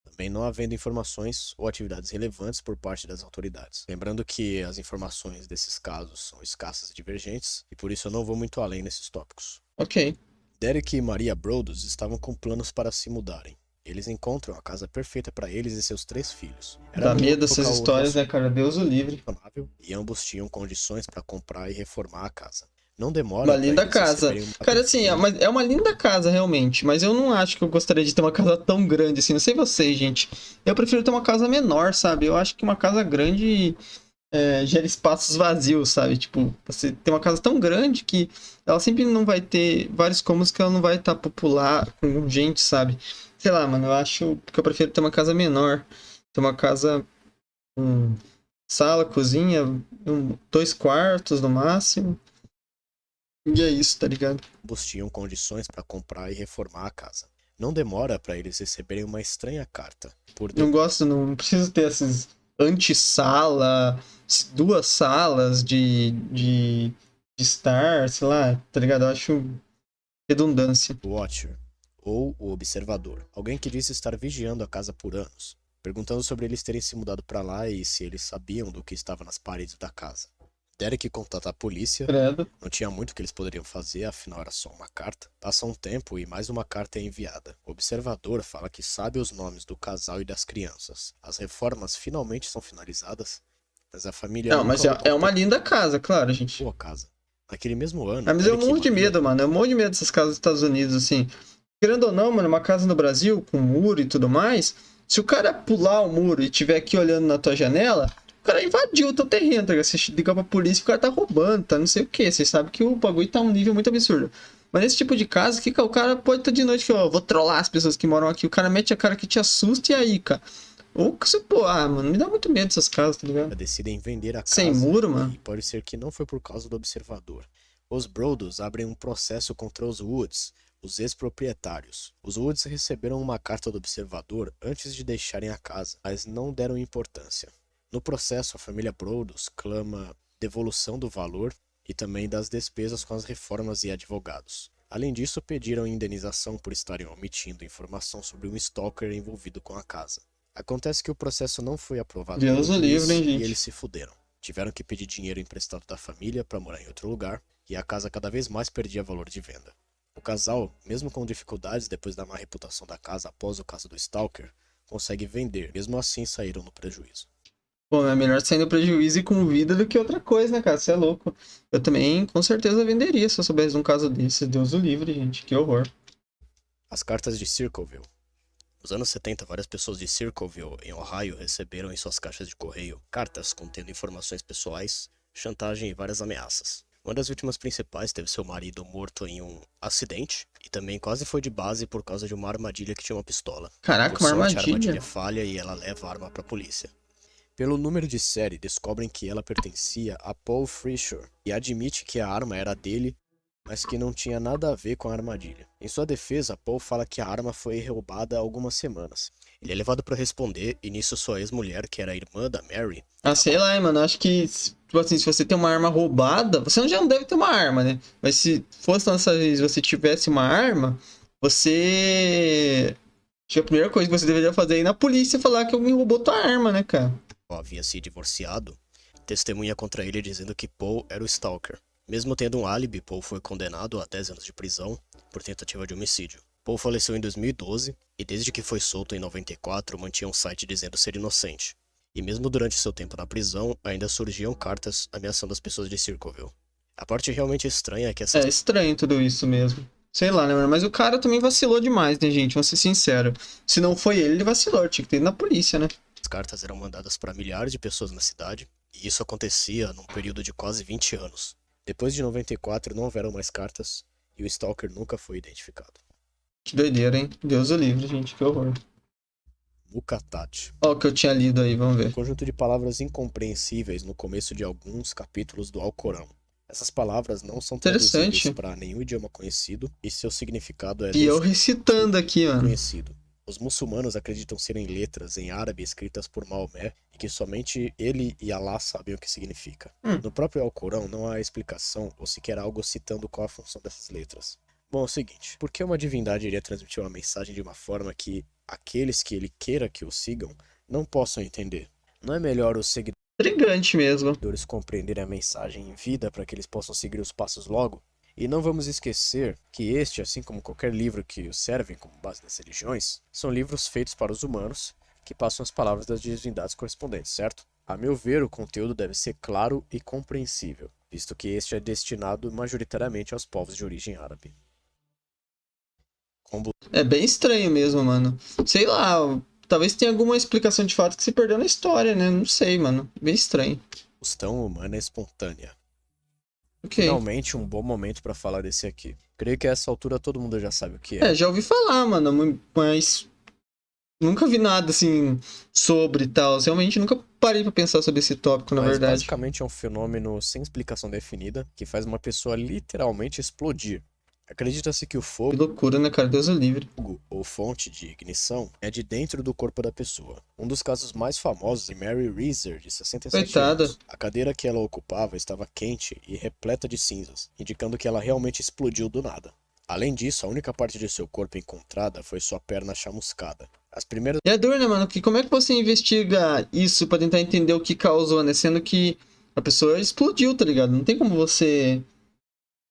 também não havendo informações ou atividades relevantes por parte das autoridades. Lembrando que as informações desses casos são escassas e divergentes, e por isso eu não vou muito além nesses tópicos. Ok. Derek e Maria Brodus estavam com planos para se mudarem. Eles encontram a casa perfeita para eles e seus 3 filhos. Era Dá numa medo época essas o histórias, né, cara? Deus o livre. relacionável e ambos tinham condições para comprar e reformar a casa. Não Uma demora para linda eles casa. receberem uma Cara, assim, é uma linda casa, realmente. Mas eu não acho que eu gostaria de ter uma casa tão grande assim. Não sei vocês, gente. Eu prefiro ter uma casa menor, sabe? Eu acho que uma casa grande gera espaços vazios, sabe? Tipo, você tem uma casa tão grande que ela sempre não vai ter vários cômodos que ela não vai estar popular com gente, sabe? Sei lá, mano, eu acho que eu prefiro ter uma casa menor. Ter uma casa com sala, cozinha, 2 quartos no máximo. E é isso, tá ligado? ambos tinham condições para comprar e reformar a casa. Não demora para eles receberem uma estranha carta. Não gosto, não preciso ter essas antessala, 2 salas de estar, sei lá, tá ligado? Eu acho redundância. Watcher, ou o Observador, alguém que disse estar vigiando a casa por anos, perguntando sobre eles terem se mudado para lá e se eles sabiam do que estava nas paredes da casa. Derek contata a polícia, Credo. não tinha muito que eles poderiam fazer, afinal era só uma carta. Passa um tempo e mais uma carta é enviada. O observador fala que sabe os nomes do casal e das crianças. As reformas finalmente são finalizadas, mas a família Não, mas nunca é uma linda casa, claro, gente. ocupou a casa. Naquele mesmo ano, Ah, mas eu Derek e morro de Maria medo, mano. Eu morro de medo dessas casas dos Estados Unidos, assim. Querendo ou não, mano, uma casa no Brasil, com muro e tudo mais, se o cara pular o muro e estiver aqui olhando na tua janela, o cara invadiu o teu terreno, tá ligado? Você liga pra polícia, o cara tá roubando, tá não sei o que. Você sabe que o bagulho tá um nível muito absurdo. Mas nesse tipo de casa, o cara pode estar de noite que, ó, vou trollar as pessoas que moram aqui. O cara mete a cara que te assusta e aí, cara. Ou que você, pô, mano, me dá muito medo dessas casas, tá ligado? decidem vender a Sem casa muro, mano. e pode ser que não foi por causa do observador. Os Brodos abrem um processo contra os Woods, os ex-proprietários. Os Woods receberam uma carta do observador antes de deixarem a casa, mas não deram importância. No processo, a família Brodos clama devolução do valor e também das despesas com as reformas e advogados. Além disso, pediram indenização por estarem omitindo informação sobre um stalker envolvido com a casa. Acontece que o processo não foi aprovado Deus pelo o juiz livre, hein, e gente. eles se fuderam. Tiveram que pedir dinheiro emprestado da família para morar em outro lugar e a casa cada vez mais perdia valor de venda. O casal, mesmo com dificuldades depois da má reputação da casa após o caso do Stalker, consegue vender, mesmo assim saíram no prejuízo. Pô, é melhor sair no prejuízo e com vida do que outra coisa, né, cara? Você é louco. Eu também, com certeza, venderia se eu soubesse de um caso desse. Deus o livre, gente. Que horror. As cartas de Circleville. Nos anos 70, várias pessoas de Circleville, em Ohio, receberam em suas caixas de correio cartas contendo informações pessoais, chantagem e várias ameaças. Uma das vítimas principais teve seu marido morto em um acidente e também quase foi de base por causa de uma armadilha que tinha uma pistola. Caraca, Por uma sorte, a armadilha. armadilha falha e ela leva a arma para a polícia. Pelo número de série, descobrem que ela pertencia a Paul Frischer e admite que a arma era dele, mas que não tinha nada a ver com a armadilha. Em sua defesa, Paul fala que a arma foi roubada há algumas semanas. Ele é levado para responder e nisso sua ex-mulher, que era a irmã da Mary... Ah, sei lá, hein, mano. Acho que, tipo assim, se você tem uma arma roubada, você já não deve ter uma arma, né? Mas se fosse dessa vez você tivesse uma arma, você. Acho que a primeira coisa que você deveria fazer é ir na polícia e falar que alguém roubou tua arma, né, cara? havia se divorciado, testemunha contra ele dizendo que Paul era o Stalker. Mesmo tendo um álibi, Paul foi condenado a 10 anos de prisão por tentativa de homicídio. Paul faleceu em 2012 e desde que foi solto em 94 mantinha um site dizendo ser inocente. E mesmo durante seu tempo na prisão, ainda surgiam cartas ameaçando as pessoas de Circleville. A parte realmente estranha é que essas É estranho tudo isso mesmo. Sei lá, né, mano? Mas o cara também vacilou demais, né, gente? Vamos ser sinceros. Se não foi ele, ele vacilou. Tinha que ter ido na polícia, né? cartas eram mandadas para milhares de pessoas na cidade, e isso acontecia num período de quase 20 anos. Depois de 94 não houveram mais cartas, e o Stalker nunca foi identificado. Que doideira, hein? Deus o livre, gente. Que horror. Mukatat. Ó o que eu tinha lido aí, vamos ver. Um conjunto de palavras incompreensíveis no começo de alguns capítulos do Alcorão. Essas palavras não são traduzíveis Interessante. para nenhum idioma conhecido e seu significado é E eu recitando aqui, mano. desconhecido. Os muçulmanos acreditam serem letras em árabe escritas por Maomé e que somente ele e Alá sabem o que significa. No próprio Alcorão não há explicação ou sequer algo citando qual a função dessas letras. Bom, é o seguinte, por que uma divindade iria transmitir uma mensagem de uma forma que aqueles que ele queira que o sigam não possam entender? Não é melhor os seguidores Intrigante mesmo. compreenderem a mensagem em vida para que eles possam seguir os passos logo? E não vamos esquecer que este, assim como qualquer livro que os servem como base das religiões, são livros feitos para os humanos que passam as palavras das divindades correspondentes, certo? A meu ver, o conteúdo deve ser claro e compreensível, visto que este é destinado majoritariamente aos povos de origem árabe. É bem estranho mesmo, mano. Sei lá, talvez tenha alguma explicação de fato que se perdeu na história, né? Não sei, mano. Bem estranho. Combustão humana espontânea. Ok. Finalmente um bom momento para falar desse aqui. Creio que a essa altura todo mundo já sabe o que é. É, já ouvi falar, mano, mas nunca vi nada assim sobre e tal. Realmente nunca parei pra pensar sobre esse tópico, na Mas verdade. basicamente é um fenômeno sem explicação definida que faz uma pessoa literalmente explodir. Acredita-se que o Que fogo, loucura, né, cara? Deus o livre. ou fonte de ignição, é de dentro do corpo da pessoa. Um dos casos mais famosos é Mary Reeser, de 67 Coitada. anos. A cadeira que ela ocupava estava quente e repleta de cinzas, indicando que ela realmente explodiu do nada. Além disso, a única parte de seu corpo encontrada foi sua perna chamuscada. As primeiras E é duro, né, mano? Que como é que você investiga isso pra tentar entender o que causou, né? Sendo que a pessoa explodiu, tá ligado? Não tem como você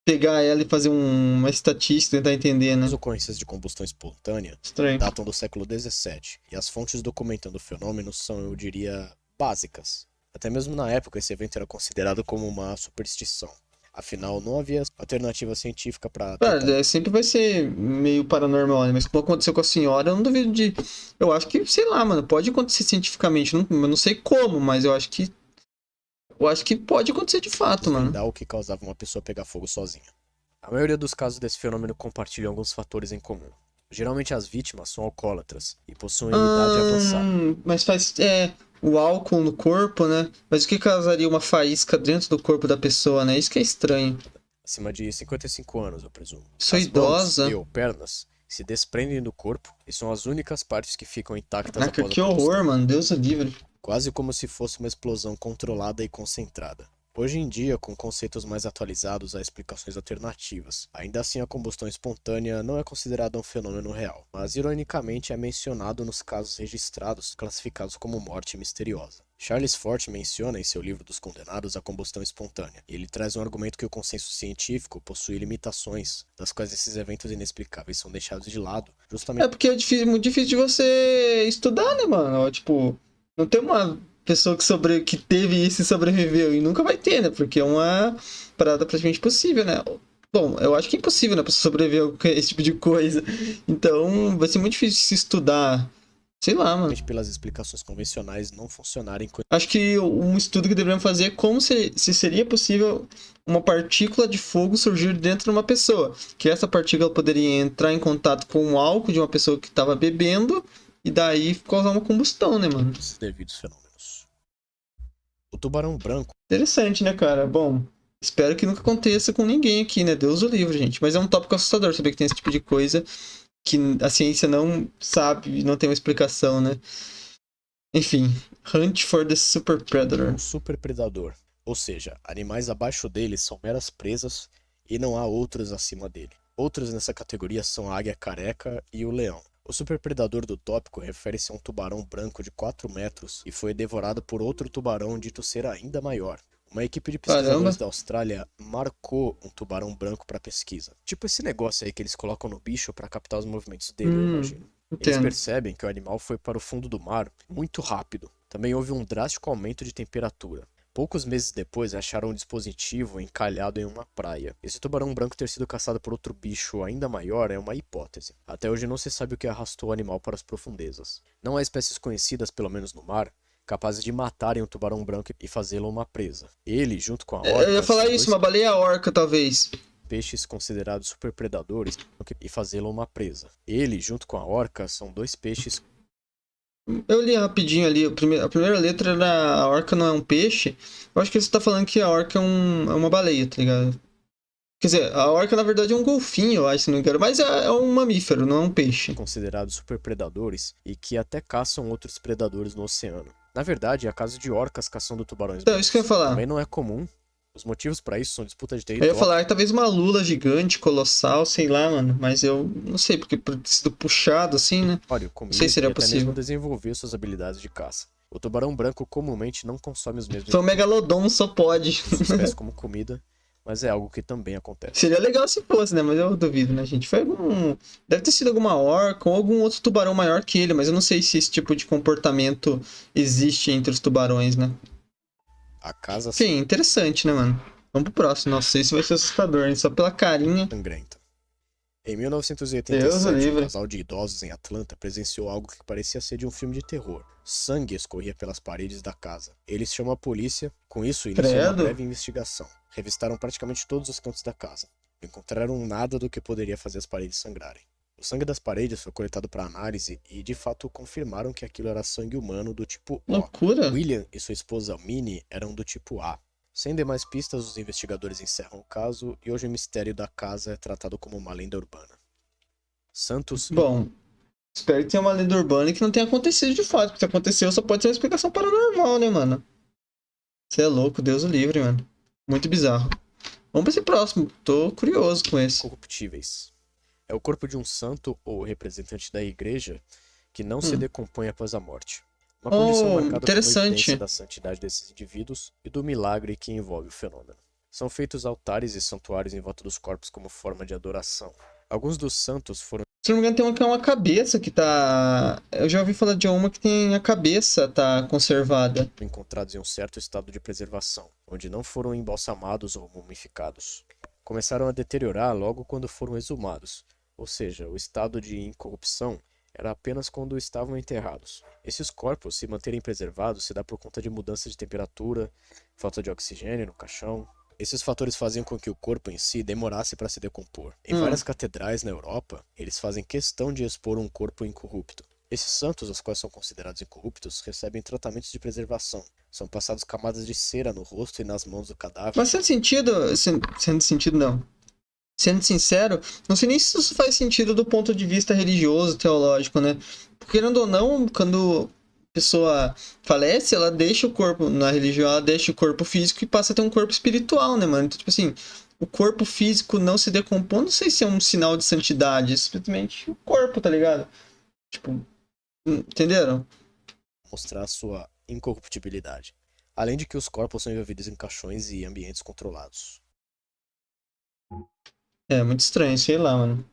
pegar ela e fazer uma estatística, tentar entender, né? ocorrências de combustão espontânea Estranho. datam do século XVII, e as fontes documentando o fenômeno são, eu diria, básicas. Até mesmo na época, esse evento era considerado como uma superstição. Afinal, não havia alternativa científica para Cara, sempre vai ser meio paranormal, né? Mas como aconteceu com a senhora, eu não duvido de. Eu acho que, sei lá, mano, pode acontecer cientificamente. Eu não sei como, mas eu acho que. Eu acho que pode acontecer de fato, mano. desvendar o que causava uma pessoa pegar fogo sozinha. A maioria dos casos desse fenômeno compartilham alguns fatores em comum. Geralmente as vítimas são alcoólatras e possuem idade avançada. Mas faz. É. O álcool no corpo, né? Mas o que causaria uma faísca dentro do corpo da pessoa, né? Isso que é estranho. Acima de 55 anos, eu presumo. Sou As idosa. mãos e ou pernas se desprendem do corpo e são as únicas partes que ficam intactas Caraca, após a que horror, mano. Deus o livre. quase como se fosse uma explosão controlada e concentrada. Hoje em dia, com conceitos mais atualizados, há explicações alternativas. Ainda assim, a combustão espontânea não é considerada um fenômeno real, mas ironicamente é mencionado nos casos registrados, classificados como morte misteriosa. Charles Fort menciona em seu livro dos Condenados a combustão espontânea, e ele traz um argumento que o consenso científico possui limitações, das quais esses eventos inexplicáveis são deixados de lado, justamente É porque é difícil, muito difícil de você estudar, né, mano? Ó, tipo, não tem uma pessoa que teve isso e sobreviveu. E nunca vai ter, né? Porque é uma parada praticamente impossível, né? Bom, eu acho que é impossível, né? Pra você sobreviver a esse tipo de coisa. Então, vai ser muito difícil de se estudar. Sei lá, mano. pelas explicações convencionais não funcionarem. Acho que um estudo que deveriam fazer é como se seria possível uma partícula de fogo surgir dentro de uma pessoa. Que essa partícula poderia entrar em contato com o álcool de uma pessoa que estava bebendo e daí causar uma combustão, né, mano? Esses devidos fenômenos. O tubarão branco Interessante, né, cara? Bom, espero que nunca aconteça com ninguém aqui, né? Deus o livre, gente. Mas é um tópico assustador saber que tem esse tipo de coisa que a ciência não sabe, não tem uma explicação, né? Enfim, Hunt for the Super Predator. um super predador, ou seja, animais abaixo dele são meras presas e não há outros acima dele. Outros nessa categoria são a águia careca e o leão. O superpredador do tópico refere-se a um tubarão branco de 4 metros e foi devorado por outro tubarão dito ser ainda maior, Uma equipe de pesquisadores Caramba. da Austrália marcou um tubarão branco para pesquisa. Tipo esse negócio aí que eles colocam no bicho para captar os movimentos dele, eu imagino. Eles Entendo. percebem que o animal foi para o fundo do mar muito rápido. Também houve um drástico aumento de temperatura. Poucos meses depois, acharam um dispositivo encalhado em uma praia. Esse tubarão branco ter sido caçado por outro bicho ainda maior é uma hipótese. Até hoje não se sabe o que arrastou o animal para as profundezas. Não há espécies conhecidas, pelo menos no mar, capazes de matarem um tubarão branco e fazê-lo uma presa. Ele, junto com a Eu ia orca, falar são isso, dois uma baleia orca, talvez. peixes considerados superpredadores e fazê-lo uma presa. Ele, junto com a orca, são dois peixes. Eu li rapidinho ali, a primeira letra era a orca não é um peixe. Eu acho que você tá falando que a orca é uma baleia, tá ligado? Quer dizer, a orca na verdade é um golfinho, eu acho, se não me engano. Mas é um mamífero, não é um peixe. Considerados superpredadores e que até caçam outros predadores no oceano. Na verdade, é a caso de orcas caçando tubarões Então, isso que eu ia brancos. falar. Também não é comum. Os motivos para isso são disputa de Eu ia território. falar que talvez uma lula gigante, colossal, sei lá, mano. Mas eu não sei, porque por ter sido puxado assim, né? Comida Não sei se seria e até possível. mesmo desenvolver suas habilidades de caça. O tubarão branco comumente não consome os mesmos Foi um megalodon, só pode. espécies como comida, mas é algo que também acontece. Seria legal se fosse, né? Mas eu duvido, né, gente? Foi algum. Deve ter sido alguma orca ou algum outro tubarão maior que ele, mas eu não sei se esse tipo de comportamento existe entre os tubarões, né? A casa Sim, interessante, né, mano? Vamos pro próximo. Nossa, esse vai ser assustador, hein? Só pela carinha. sangrenta. Em Deus 1987, um livre. casal de idosos em Atlanta presenciou algo que parecia ser de um filme de terror. Sangue escorria pelas paredes da casa. Eles chamam a polícia, com isso iniciou uma Credo. breve investigação. Revistaram praticamente todos os cantos da casa. Não encontraram nada do que poderia fazer as paredes sangrarem. O sangue das paredes foi coletado para análise e de fato confirmaram que aquilo era sangue humano do tipo O. Loucura. William e sua esposa Minnie eram do tipo A. Sem demais pistas, os investigadores encerram o caso e hoje o mistério da casa é tratado como uma lenda urbana. Santos. Bom, espero que tenha uma lenda urbana e que não tenha acontecido de fato. Porque se aconteceu, só pode ser uma explicação paranormal, né, mano? Você é louco, Deus o livre, mano. Muito bizarro. Vamos pra esse próximo. Tô curioso com esse. Incorruptíveis. É o corpo de um santo ou representante da igreja que não se decompõe após a morte. Uma condição marcada pela interessante. evidência da santidade desses indivíduos e do milagre que envolve o fenômeno. São feitos altares e santuários em volta dos corpos como forma de adoração. Alguns dos santos foram Se não me engano, tem uma que é uma cabeça que tá. Eu já ouvi falar de uma que tem a cabeça tá conservada. encontrados em um certo estado de preservação, onde não foram embalsamados ou mumificados. Começaram a deteriorar logo quando foram exumados, ou seja, o estado de incorrupção era apenas quando estavam enterrados. Esses corpos se manterem preservados se dá por conta de mudança de temperatura, falta de oxigênio no caixão. Esses fatores faziam com que o corpo em si demorasse para se decompor. Em várias catedrais na Europa, eles fazem questão de expor um corpo incorrupto. Esses santos, os quais são considerados incorruptos, recebem tratamentos de preservação. São passados camadas de cera no rosto e nas mãos do cadáver. Mas sendo sentido. Sendo sentido, não. Sendo sincero, não sei nem se isso faz sentido do ponto de vista religioso, teológico, né? Porque, querendo ou não, quando a pessoa falece, ela deixa o corpo, na religião, ela deixa o corpo físico e passa a ter um corpo espiritual, né, mano? Então, tipo assim, o corpo físico não se decompor, não sei se é um sinal de santidade, é simplesmente o corpo, tá ligado? Tipo, entenderam? Mostrar sua incorruptibilidade. Além de que os corpos são envolvidos em caixões e ambientes controlados. É, muito estranho, sei lá, mano.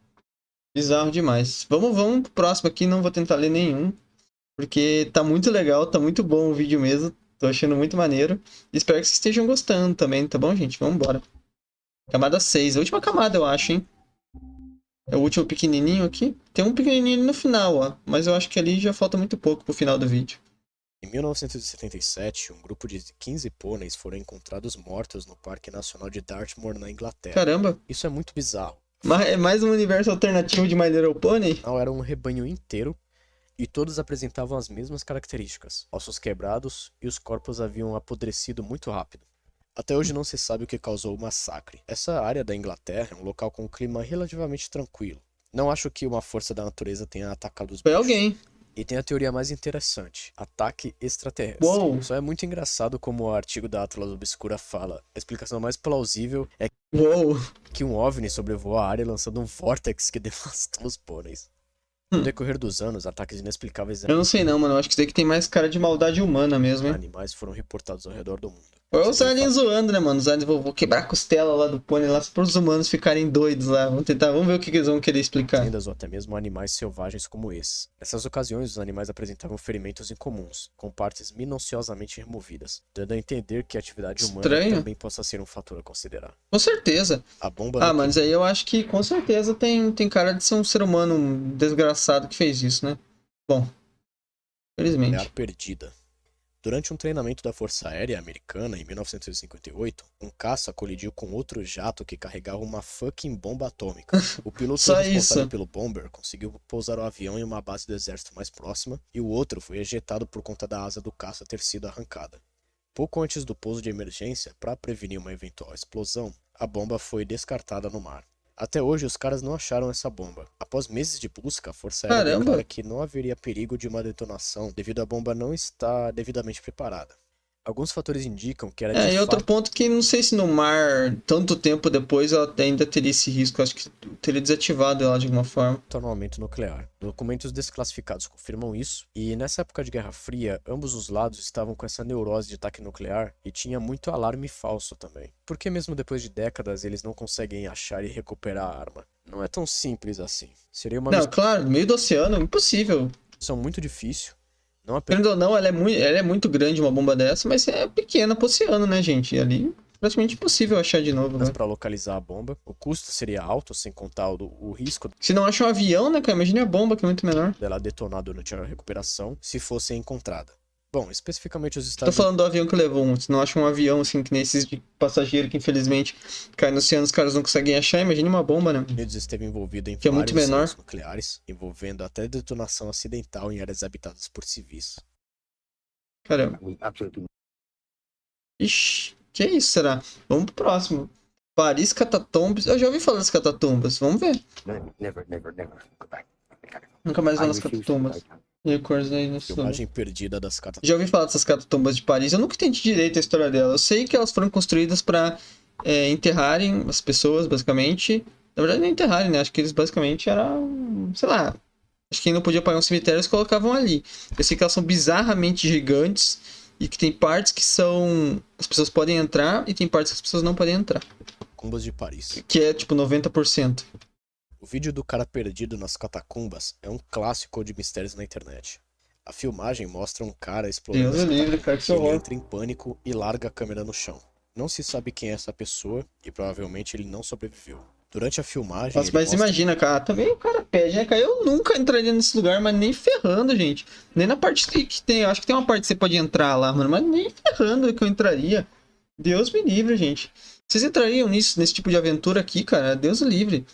Bizarro demais. Vamos pro próximo aqui, não vou tentar ler nenhum. Porque tá muito legal, tá muito bom o vídeo mesmo. Tô achando muito maneiro. Espero que vocês estejam gostando também, tá bom, gente? Vamos embora. Camada 6, a última camada, eu acho, hein? É o último pequenininho aqui. Tem um pequenininho no final, ó. Mas eu acho que ali já falta muito pouco pro final do vídeo. Em 1977, um grupo de 15 pôneis foram encontrados mortos no Parque Nacional de Dartmoor, na Inglaterra. Caramba. Isso é muito bizarro. É mais um universo alternativo de My Little Pony? Não, era um rebanho inteiro e todos apresentavam as mesmas características: ossos quebrados e os corpos haviam apodrecido muito rápido. Até hoje não se sabe o que causou o massacre. Essa área da Inglaterra é um local com um clima relativamente tranquilo. Não acho que uma força da natureza tenha atacado os Foi bichos. alguém. E tem a teoria mais interessante: ataque extraterrestre. Uou. Só é muito engraçado como o artigo da Atlas Obscura fala. A explicação mais plausível é Uou. que um OVNI sobrevoou a área lançando um vórtex que devastou os pôneis. No decorrer dos anos, ataques inexplicáveis Eu não sei não, mano. Eu acho que isso daqui tem mais cara de maldade humana mesmo, a hein? animais foram reportados ao redor do mundo. Ou os aliens zoando, né, mano? Os aliens vou quebrar a costela lá do pônei lá para os humanos ficarem doidos lá. Vamos ver o que eles vão querer explicar. Lendas ou até mesmo animais selvagens como esses. Nessas ocasiões, os animais apresentavam ferimentos incomuns, com partes minuciosamente removidas, dando a entender que a atividade humana também possa ser um fator a considerar. Com certeza. A bomba mas aí eu acho que com certeza tem cara de ser um ser humano desgraçado que fez isso, né? Bom, felizmente. Perdida. Durante um treinamento da Força Aérea Americana em 1958, um caça colidiu com outro jato que carregava uma fucking bomba atômica. O piloto responsável pelo bomber conseguiu pousar o avião em uma base do exército mais próxima e o outro foi ejetado por conta da asa do caça ter sido arrancada. Pouco antes do pouso de emergência, para prevenir uma eventual explosão, a bomba foi descartada no mar. Até hoje, os caras não acharam essa bomba. Após meses de busca, a Força Aérea declara que não haveria perigo de uma detonação devido à bomba não estar devidamente preparada. Alguns fatores indicam que era de fato... E outro ponto que não sei se no mar, tanto tempo depois, ela ainda teria esse risco. Acho que teria desativado ela de alguma forma. ...no armamento nuclear. Documentos desclassificados confirmam isso, e nessa época de Guerra Fria, ambos os lados estavam com essa neurose de ataque nuclear e tinha muito alarme falso também. Porque mesmo depois de décadas eles não conseguem achar e recuperar a arma? Não é tão simples assim. Seria uma... claro, no meio do oceano, impossível. São muito difícil. Querendo ou não, ela é muito grande, uma bomba dessa, mas é pequena pro oceano, né, gente? E ali praticamente impossível achar de novo, né? Mas pra localizar a bomba, o custo seria alto, sem contar o risco... Se não acha um avião, né, cara? Imagine a bomba, que é muito menor. ...dela detonar durante a recuperação, se fosse encontrada. Bom, especificamente os Estados Unidos... Tô falando do avião que levou um. Se não acha um avião, assim, que nem esses de passageiro que infelizmente cai no oceano, os caras não conseguem achar, imagine uma bomba, né? Estados Unidos esteve envolvido em que é muito menor. Nucleares, envolvendo até detonação acidental em áreas habitadas por civis. Caramba. Ixi, que isso, será? Vamos pro próximo. Paris Catacombs. Eu já ouvi falar das catacumbas. Vamos ver. Nunca mais vi nas catacumbas. Filmagem perdida das catacumbas. Já ouvi falar dessas catacumbas de Paris. Eu nunca entendi direito a história dela. Eu sei que elas foram construídas pra enterrarem as pessoas, basicamente. Na verdade, não enterrarem, né? Acho que eles basicamente eram, sei lá. Acho que quem não podia pagar um cemitério, eles colocavam ali. Eu sei que elas são bizarramente gigantes e que tem partes que são... as pessoas podem entrar e tem partes que as pessoas não podem entrar. Catacumbas de Paris. Que é tipo 90%. O vídeo do cara perdido nas catacumbas é um clássico de mistérios na internet. A filmagem mostra um cara explorando Deus livre, cara, que ele horror. entra em pânico e larga a câmera no chão. Não se sabe quem é essa pessoa e provavelmente ele não sobreviveu. Durante a filmagem... Nossa, mas imagina, cara, também o cara pede, né, cara? Eu nunca entraria nesse lugar, mas nem ferrando, gente. Nem na parte que tem, eu acho que tem uma parte que você pode entrar lá, mano, mas nem ferrando que eu entraria. Deus me livre, gente. Vocês entrariam nesse tipo de aventura aqui, cara? Deus me livre.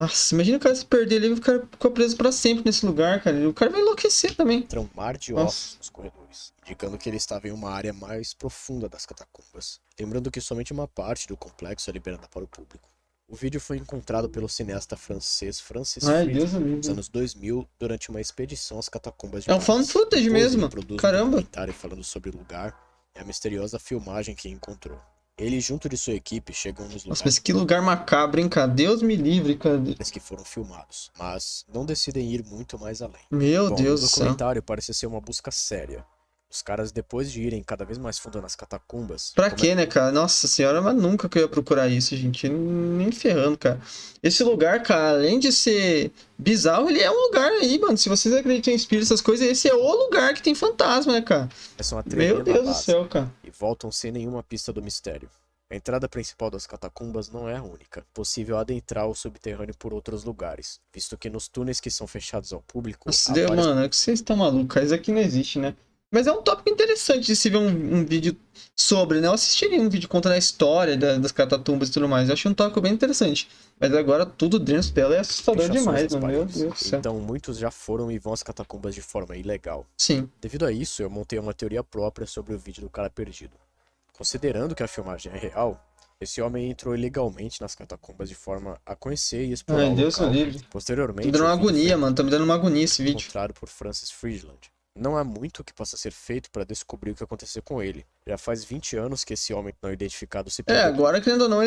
Nossa, imagina o cara se perder ali e ficar preso pra sempre nesse lugar, cara. O cara vai enlouquecer também. Entra um mar de ossos nos corredores, indicando que ele estava em uma área mais profunda das catacumbas. Lembrando que somente uma parte do complexo é liberada para o público. O vídeo foi encontrado pelo cineasta francês Francis Friedman nos anos 2000 durante uma expedição às catacumbas de Paris. É um fan footage mesmo. Caramba. Um documentário falando sobre o lugar e a misteriosa filmagem que encontrou. Ele junto de sua equipe chegam nos lugares... Nossa, mas que lugar macabro, hein, cara? Deus me livre, cara. ...que foram filmados, mas não decidem ir muito mais além. Meu Deus do céu. O documentário parece ser uma busca séria. Os caras, depois de irem cada vez mais fundo nas catacumbas... Pra quê, né, cara? Nossa senhora, mas nunca que eu ia procurar isso, gente. Nem ferrando, cara. Esse lugar, cara, além de ser bizarro, ele é um lugar aí, mano. Se vocês acreditam em espíritos, essas coisas, esse é o lugar que tem fantasma, né, cara? Meu Deus do céu, cara. E voltam sem nenhuma pista do mistério. A entrada principal das catacumbas não é a única. Possível adentrar o subterrâneo por outros lugares, visto que nos túneis que são fechados ao público... Nossa, mano, é que vocês estão malucos. Isso aqui não existe, né? Mas é um tópico interessante de se ver um vídeo sobre, né? Eu assistiria um vídeo contando a história das catatumbas e tudo mais. Eu acho um tópico bem interessante. Mas agora tudo dentro dela é assustador demais, mano. Meu Deus do céu. Então muitos já foram e vão às catacumbas de forma ilegal. Sim. Devido a isso, eu montei uma teoria própria sobre o vídeo do cara perdido. Considerando que a filmagem é real, esse homem entrou ilegalmente nas catacumbas de forma a conhecer e explorar o local. Posteriormente, tô me dando uma agonia, mano. Tô me dando uma agonia esse vídeo. Encontrado por Francis Friedman. Não há muito que possa ser feito para descobrir o que aconteceu com ele. Já faz 20 anos que esse homem não identificado se perdeu. Agora, querendo ou não,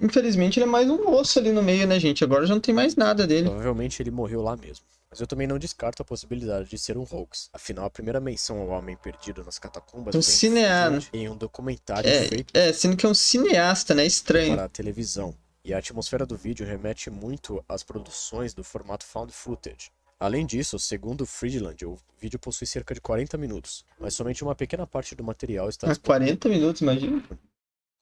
infelizmente ele é mais um osso ali no meio, né, gente? Agora já não tem mais nada dele. Provavelmente ele morreu lá mesmo. Mas eu também não descarto a possibilidade de ser um hoax. Afinal, a primeira menção ao homem perdido nas catacumbas Um vem de cineasta. Friedland em um documentário feito Sendo que é um cineasta, né? Estranho. para a televisão. E a atmosfera do vídeo remete muito às produções do formato found footage. Além disso, segundo Friedland, o vídeo possui cerca de 40 minutos, mas somente uma pequena parte do material está disponível. 40 minutos, imagina.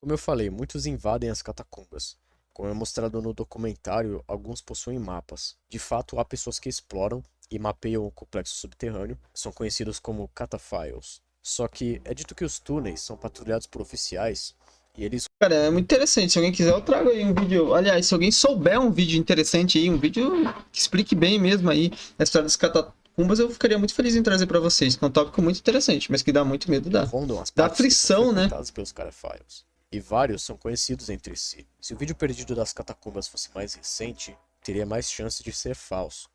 Como eu falei, muitos invadem as catacumbas. Como é mostrado no documentário, alguns possuem mapas. De fato, há pessoas que exploram e mapeiam o complexo subterrâneo, são conhecidos como cataphiles. Só que é dito que os túneis são patrulhados por oficiais e eles Cara, é muito interessante. Se alguém quiser, eu trago aí um vídeo. Aliás, se alguém souber um vídeo interessante aí, um vídeo que explique bem mesmo aí a história das catacumbas, eu ficaria muito feliz em trazer pra vocês. Que é um tópico muito interessante, mas que dá muito medo, dá. rondam as Dá partes que são aflição, né? frequentadas pelos cataphiles. E vários são conhecidos entre si. Se o vídeo perdido das catacumbas fosse mais recente, teria mais chance de ser falso.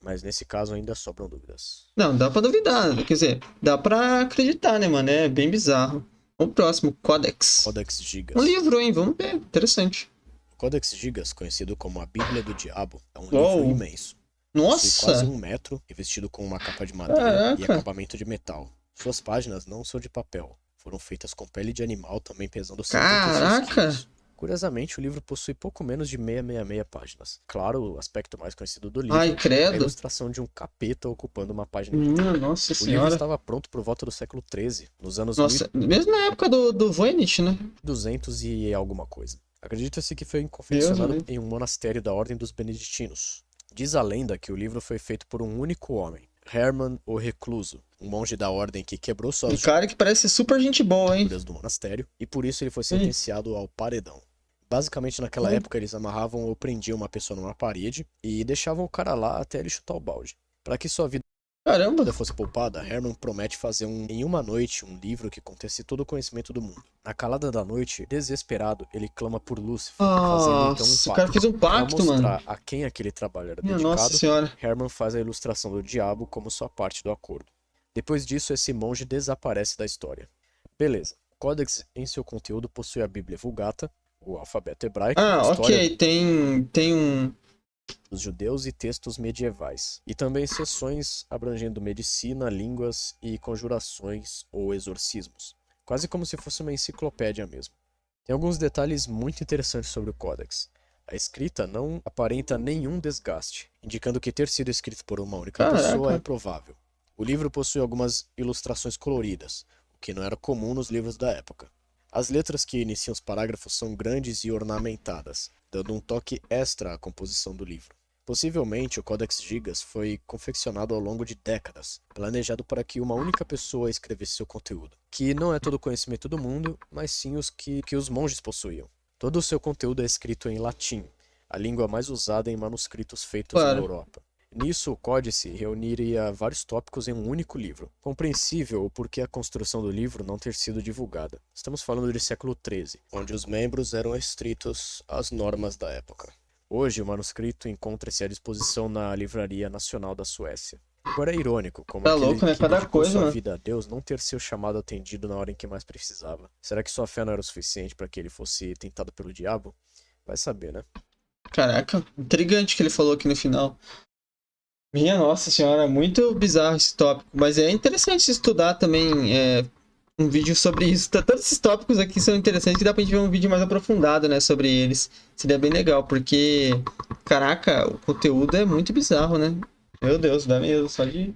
Mas nesse caso ainda sobram dúvidas. Não, dá pra duvidar. Quer dizer, dá pra acreditar, né, mano? É bem bizarro. O próximo, Codex. Codex Gigas. Um livro, hein? Vamos ver. Interessante. O Codex Gigas, conhecido como a Bíblia do Diabo, é um Uou. livro imenso. Possui quase Nossa! 1 metro, revestido com uma capa de madeira e Caraca! acabamento de metal. Suas páginas não são de papel. Foram feitas com pele de animal, também pesando 76 Caraca! quilos. Curiosamente, o livro possui pouco menos de 666 páginas. Claro, o aspecto mais conhecido do livro Ai, é a credo! ilustração de um capeta ocupando uma página inteira. Nossa O livro senhora! estava pronto por volta do século XIII, nos anos Nossa, mesmo na época do Voynich, né? 1200 e alguma coisa. Acredita-se que foi Deus confeccionado me em um monastério da Ordem dos Beneditinos. Diz a lenda que o livro foi feito por um único homem, Hermann o Recluso, um monge da ordem que quebrou Um suas cara que parece super gente boa, hein? juras do monastério e por isso ele foi sentenciado ao paredão. Basicamente, naquela época, eles amarravam ou prendiam uma pessoa numa parede e deixavam o cara lá até ele chutar o balde. Para que sua vida Caramba! fosse poupada, Herman promete fazer em uma noite um livro que contesse todo o conhecimento do mundo. Na calada da noite, desesperado, ele clama por Lúcifer, fazendo então um Nossa, o pacto. cara fez um Para pacto, mostrar mano. a quem aquele trabalho era Minha nossa dedicado, senhora. Herman faz a ilustração do diabo como sua parte do acordo. Depois disso, esse monge desaparece da história. Beleza. O Codex, em seu conteúdo, possui a Bíblia Vulgata, o alfabeto hebraico, Ah, história ok. Tem um. dos judeus e textos medievais, e também seções abrangendo medicina, línguas e conjurações ou exorcismos, quase como se fosse uma enciclopédia mesmo. Tem alguns detalhes muito interessantes sobre o Codex. A escrita não aparenta nenhum desgaste, indicando que ter sido escrito por uma única pessoa é Caraca. provável. O livro possui algumas ilustrações coloridas, o que não era comum nos livros da época. As letras que iniciam os parágrafos são grandes e ornamentadas, dando um toque extra à composição do livro. Possivelmente, o Codex Gigas foi confeccionado ao longo de décadas, planejado para que uma única pessoa escrevesse seu conteúdo, que não é todo o conhecimento do mundo, mas sim os que os monges possuíam. Todo o seu conteúdo é escrito em latim, a língua mais usada em manuscritos feitos na Claro. Europa. Nisso, o códice reuniria vários tópicos em um único livro. Compreensível o porquê a construção do livro não ter sido divulgada. Estamos falando de século XIII, onde os membros eram restritos às normas da época. Hoje, o manuscrito encontra-se à disposição na Livraria Nacional da Suécia. Agora é irônico como Tá aquele louco, né? que Cada dedicou coisa, sua mano. vida a Deus não ter seu chamado atendido na hora em que mais precisava. Será que sua fé não era o suficiente para que ele fosse tentado pelo diabo? Vai saber, né? Caraca, intrigante que ele falou aqui no final. Minha nossa senhora, muito bizarro esse tópico. Mas é interessante estudar também um vídeo sobre isso. Todos esses tópicos aqui são interessantes que dá pra gente ver um vídeo mais aprofundado, né, sobre eles. Seria bem legal, porque, caraca, o conteúdo é muito bizarro, né? Meu Deus, dá medo só de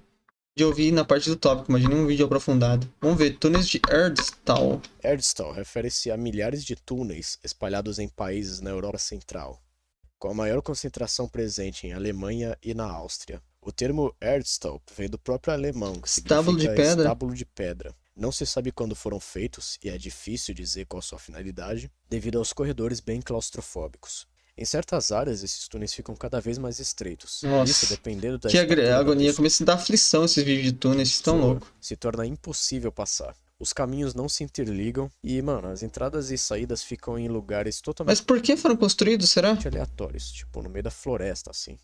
ouvir na parte do tópico. Imagina um vídeo aprofundado. Vamos ver, túneis de Erdstall. Erdstall refere-se a milhares de túneis espalhados em países na Europa Central, com a maior concentração presente em Alemanha e na Áustria. O termo Erdstall vem do próprio alemão, que Estábulo de significa pedra. estábulo de pedra. Não se sabe quando foram feitos e é difícil dizer qual sua finalidade, devido aos corredores bem claustrofóbicos. Em certas áreas, esses túneis ficam cada vez mais estreitos. Nossa, Isso, dependendo da que estatura da agonia. pessoa, Começa a dar aflição esses vídeos de túneis, estão loucos. se torna impossível passar. Os caminhos não se interligam e, mano, as entradas e saídas ficam em lugares totalmente Mas por que foram construídos, será? aleatórios, tipo no meio da floresta, assim.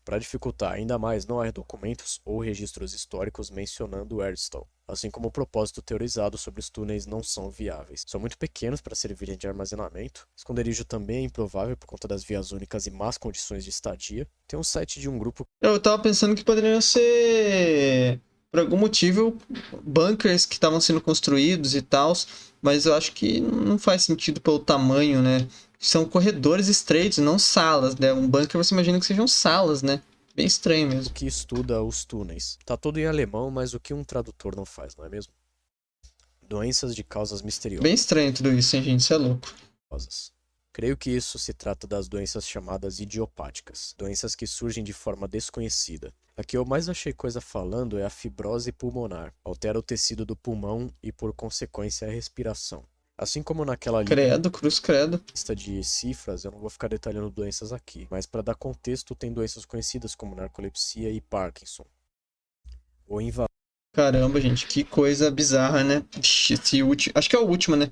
Para dificultar ainda mais, não há documentos ou registros históricos mencionando Erdstall. assim como o propósito teorizado sobre os túneis não são viáveis. São muito pequenos para servirem de armazenamento. Esconderijo também é improvável por conta das vias únicas e más condições de estadia. Tem um site de um grupo. Eu tava pensando que poderiam ser, por algum motivo, bunkers que estavam sendo construídos e tal, mas eu acho que não faz sentido pelo tamanho, né? São corredores estreitos, não salas, né? Um bunker você imagina que sejam salas, né? Bem estranho mesmo. Que estuda os túneis. Tá tudo em alemão, mas o que um tradutor não faz, não é mesmo? Doenças de causas misteriosas. Bem estranho tudo isso, hein, gente? Isso é louco. Creio que isso se trata das doenças chamadas idiopáticas, doenças que surgem de forma desconhecida. A que eu mais achei coisa falando é a fibrose pulmonar. Altera o tecido do pulmão e, por consequência, a respiração. Assim como naquela Credo, cruz credo. lista de cifras, eu não vou ficar detalhando doenças aqui, mas para dar contexto, tem doenças conhecidas como narcolepsia e Parkinson. Ou Caramba, gente, que coisa bizarra, né? Ixi, esse último. Acho que é o último, né?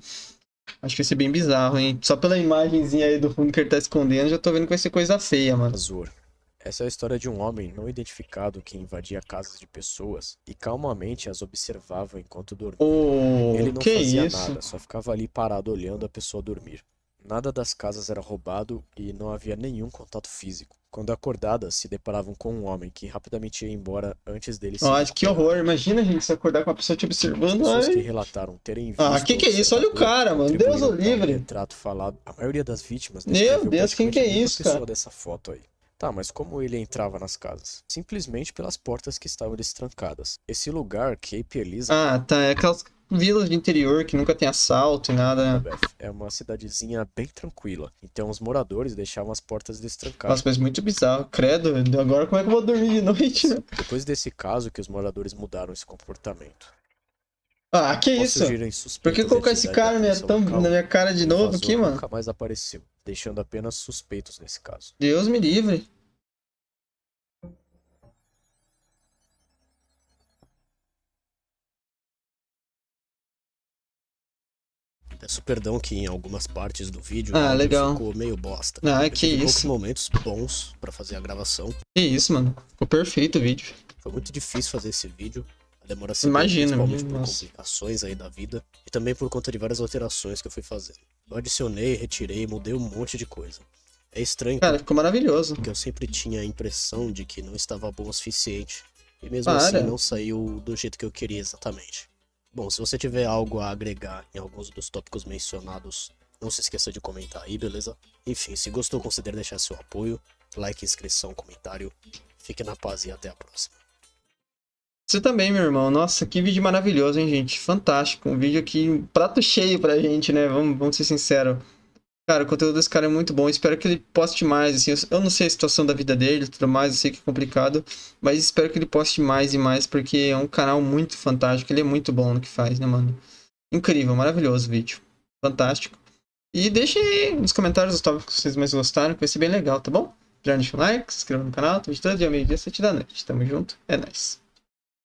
Acho que vai ser bem bizarro, hein? Só pela imagenzinha aí do fundo que ele tá escondendo, já tô vendo que vai ser coisa feia, mano. Azor. Essa é a história de um homem não identificado que invadia casas de pessoas e calmamente as observava enquanto dormia. Ele não Que fazia isso? nada, só ficava ali parado olhando a pessoa dormir. Nada das casas era roubado e não havia nenhum contato físico. Quando acordadas, se deparavam com um homem que rapidamente ia embora antes dele se Ó, que recuperar. horror. Imagina, gente, se acordar com uma pessoa te As observando. pessoas que Ai. relataram terem visto Ah, que é isso? Olha o cara, mano. Deus o livre. retrato falado. A maioria das vítimas Meu descreveu Deus, quem que é praticamente a mesma isso, pessoa cara? dessa foto aí. Tá, mas como ele entrava nas casas? Simplesmente pelas portas que estavam destrancadas. Esse lugar, Cape Elizabeth, Ah, tá. É aquelas vilas de interior que nunca tem assalto e nada, né? é uma cidadezinha bem tranquila. Então os moradores deixavam as portas destrancadas. Nossa, mas muito bizarro. Credo, agora como é que eu vou dormir de noite, né? Depois desse caso que os moradores mudaram esse comportamento. Ah, que Após isso? surgirem Por suspeitas que colocar de esse atividade cara da polícia local, na minha cara de o novo invasor aqui, mano? nunca mais apareceu, deixando apenas suspeitos nesse caso. Deus me livre. Peço perdão que em algumas partes do vídeo o Ah, áudio legal. ficou meio bosta. Ah, Eu que tive poucos isso. momentos bons pra fazer a gravação. Que isso, mano. Ficou perfeito o vídeo. Foi muito difícil fazer esse vídeo. A demora se deu Imagina, principalmente por nossa. complicações aí da vida e também por conta de várias alterações que eu fui fazendo. Eu adicionei, retirei, mudei um monte de coisa. É estranho Cara, ficou maravilhoso. porque eu sempre tinha a impressão de que não estava bom o suficiente. E mesmo Para. assim não saiu do jeito que eu queria exatamente. Bom, se você tiver algo a agregar em alguns dos tópicos mencionados, não se esqueça de comentar aí, beleza? Enfim, se gostou, considere deixar seu apoio, like, inscrição, comentário. Fique na paz e até a próxima. Você também, meu irmão. Nossa, que vídeo maravilhoso, hein, gente? Fantástico. Um vídeo aqui, um prato cheio pra gente, né? Vamos ser sinceros. Cara, o conteúdo desse cara é muito bom. Espero que ele poste mais, assim. Eu não sei a situação da vida dele e tudo mais, eu sei que é complicado. Mas espero que ele poste mais e mais, porque é um canal muito fantástico. Ele é muito bom no que faz, né, mano? Incrível, maravilhoso o vídeo. Fantástico. E deixem aí nos comentários os tópicos que vocês mais gostaram, que vai ser bem legal, tá bom? Já deixa um like, se inscreva no canal. Tô editando dia meio-dia, 7 da noite. Tamo junto, é nóis.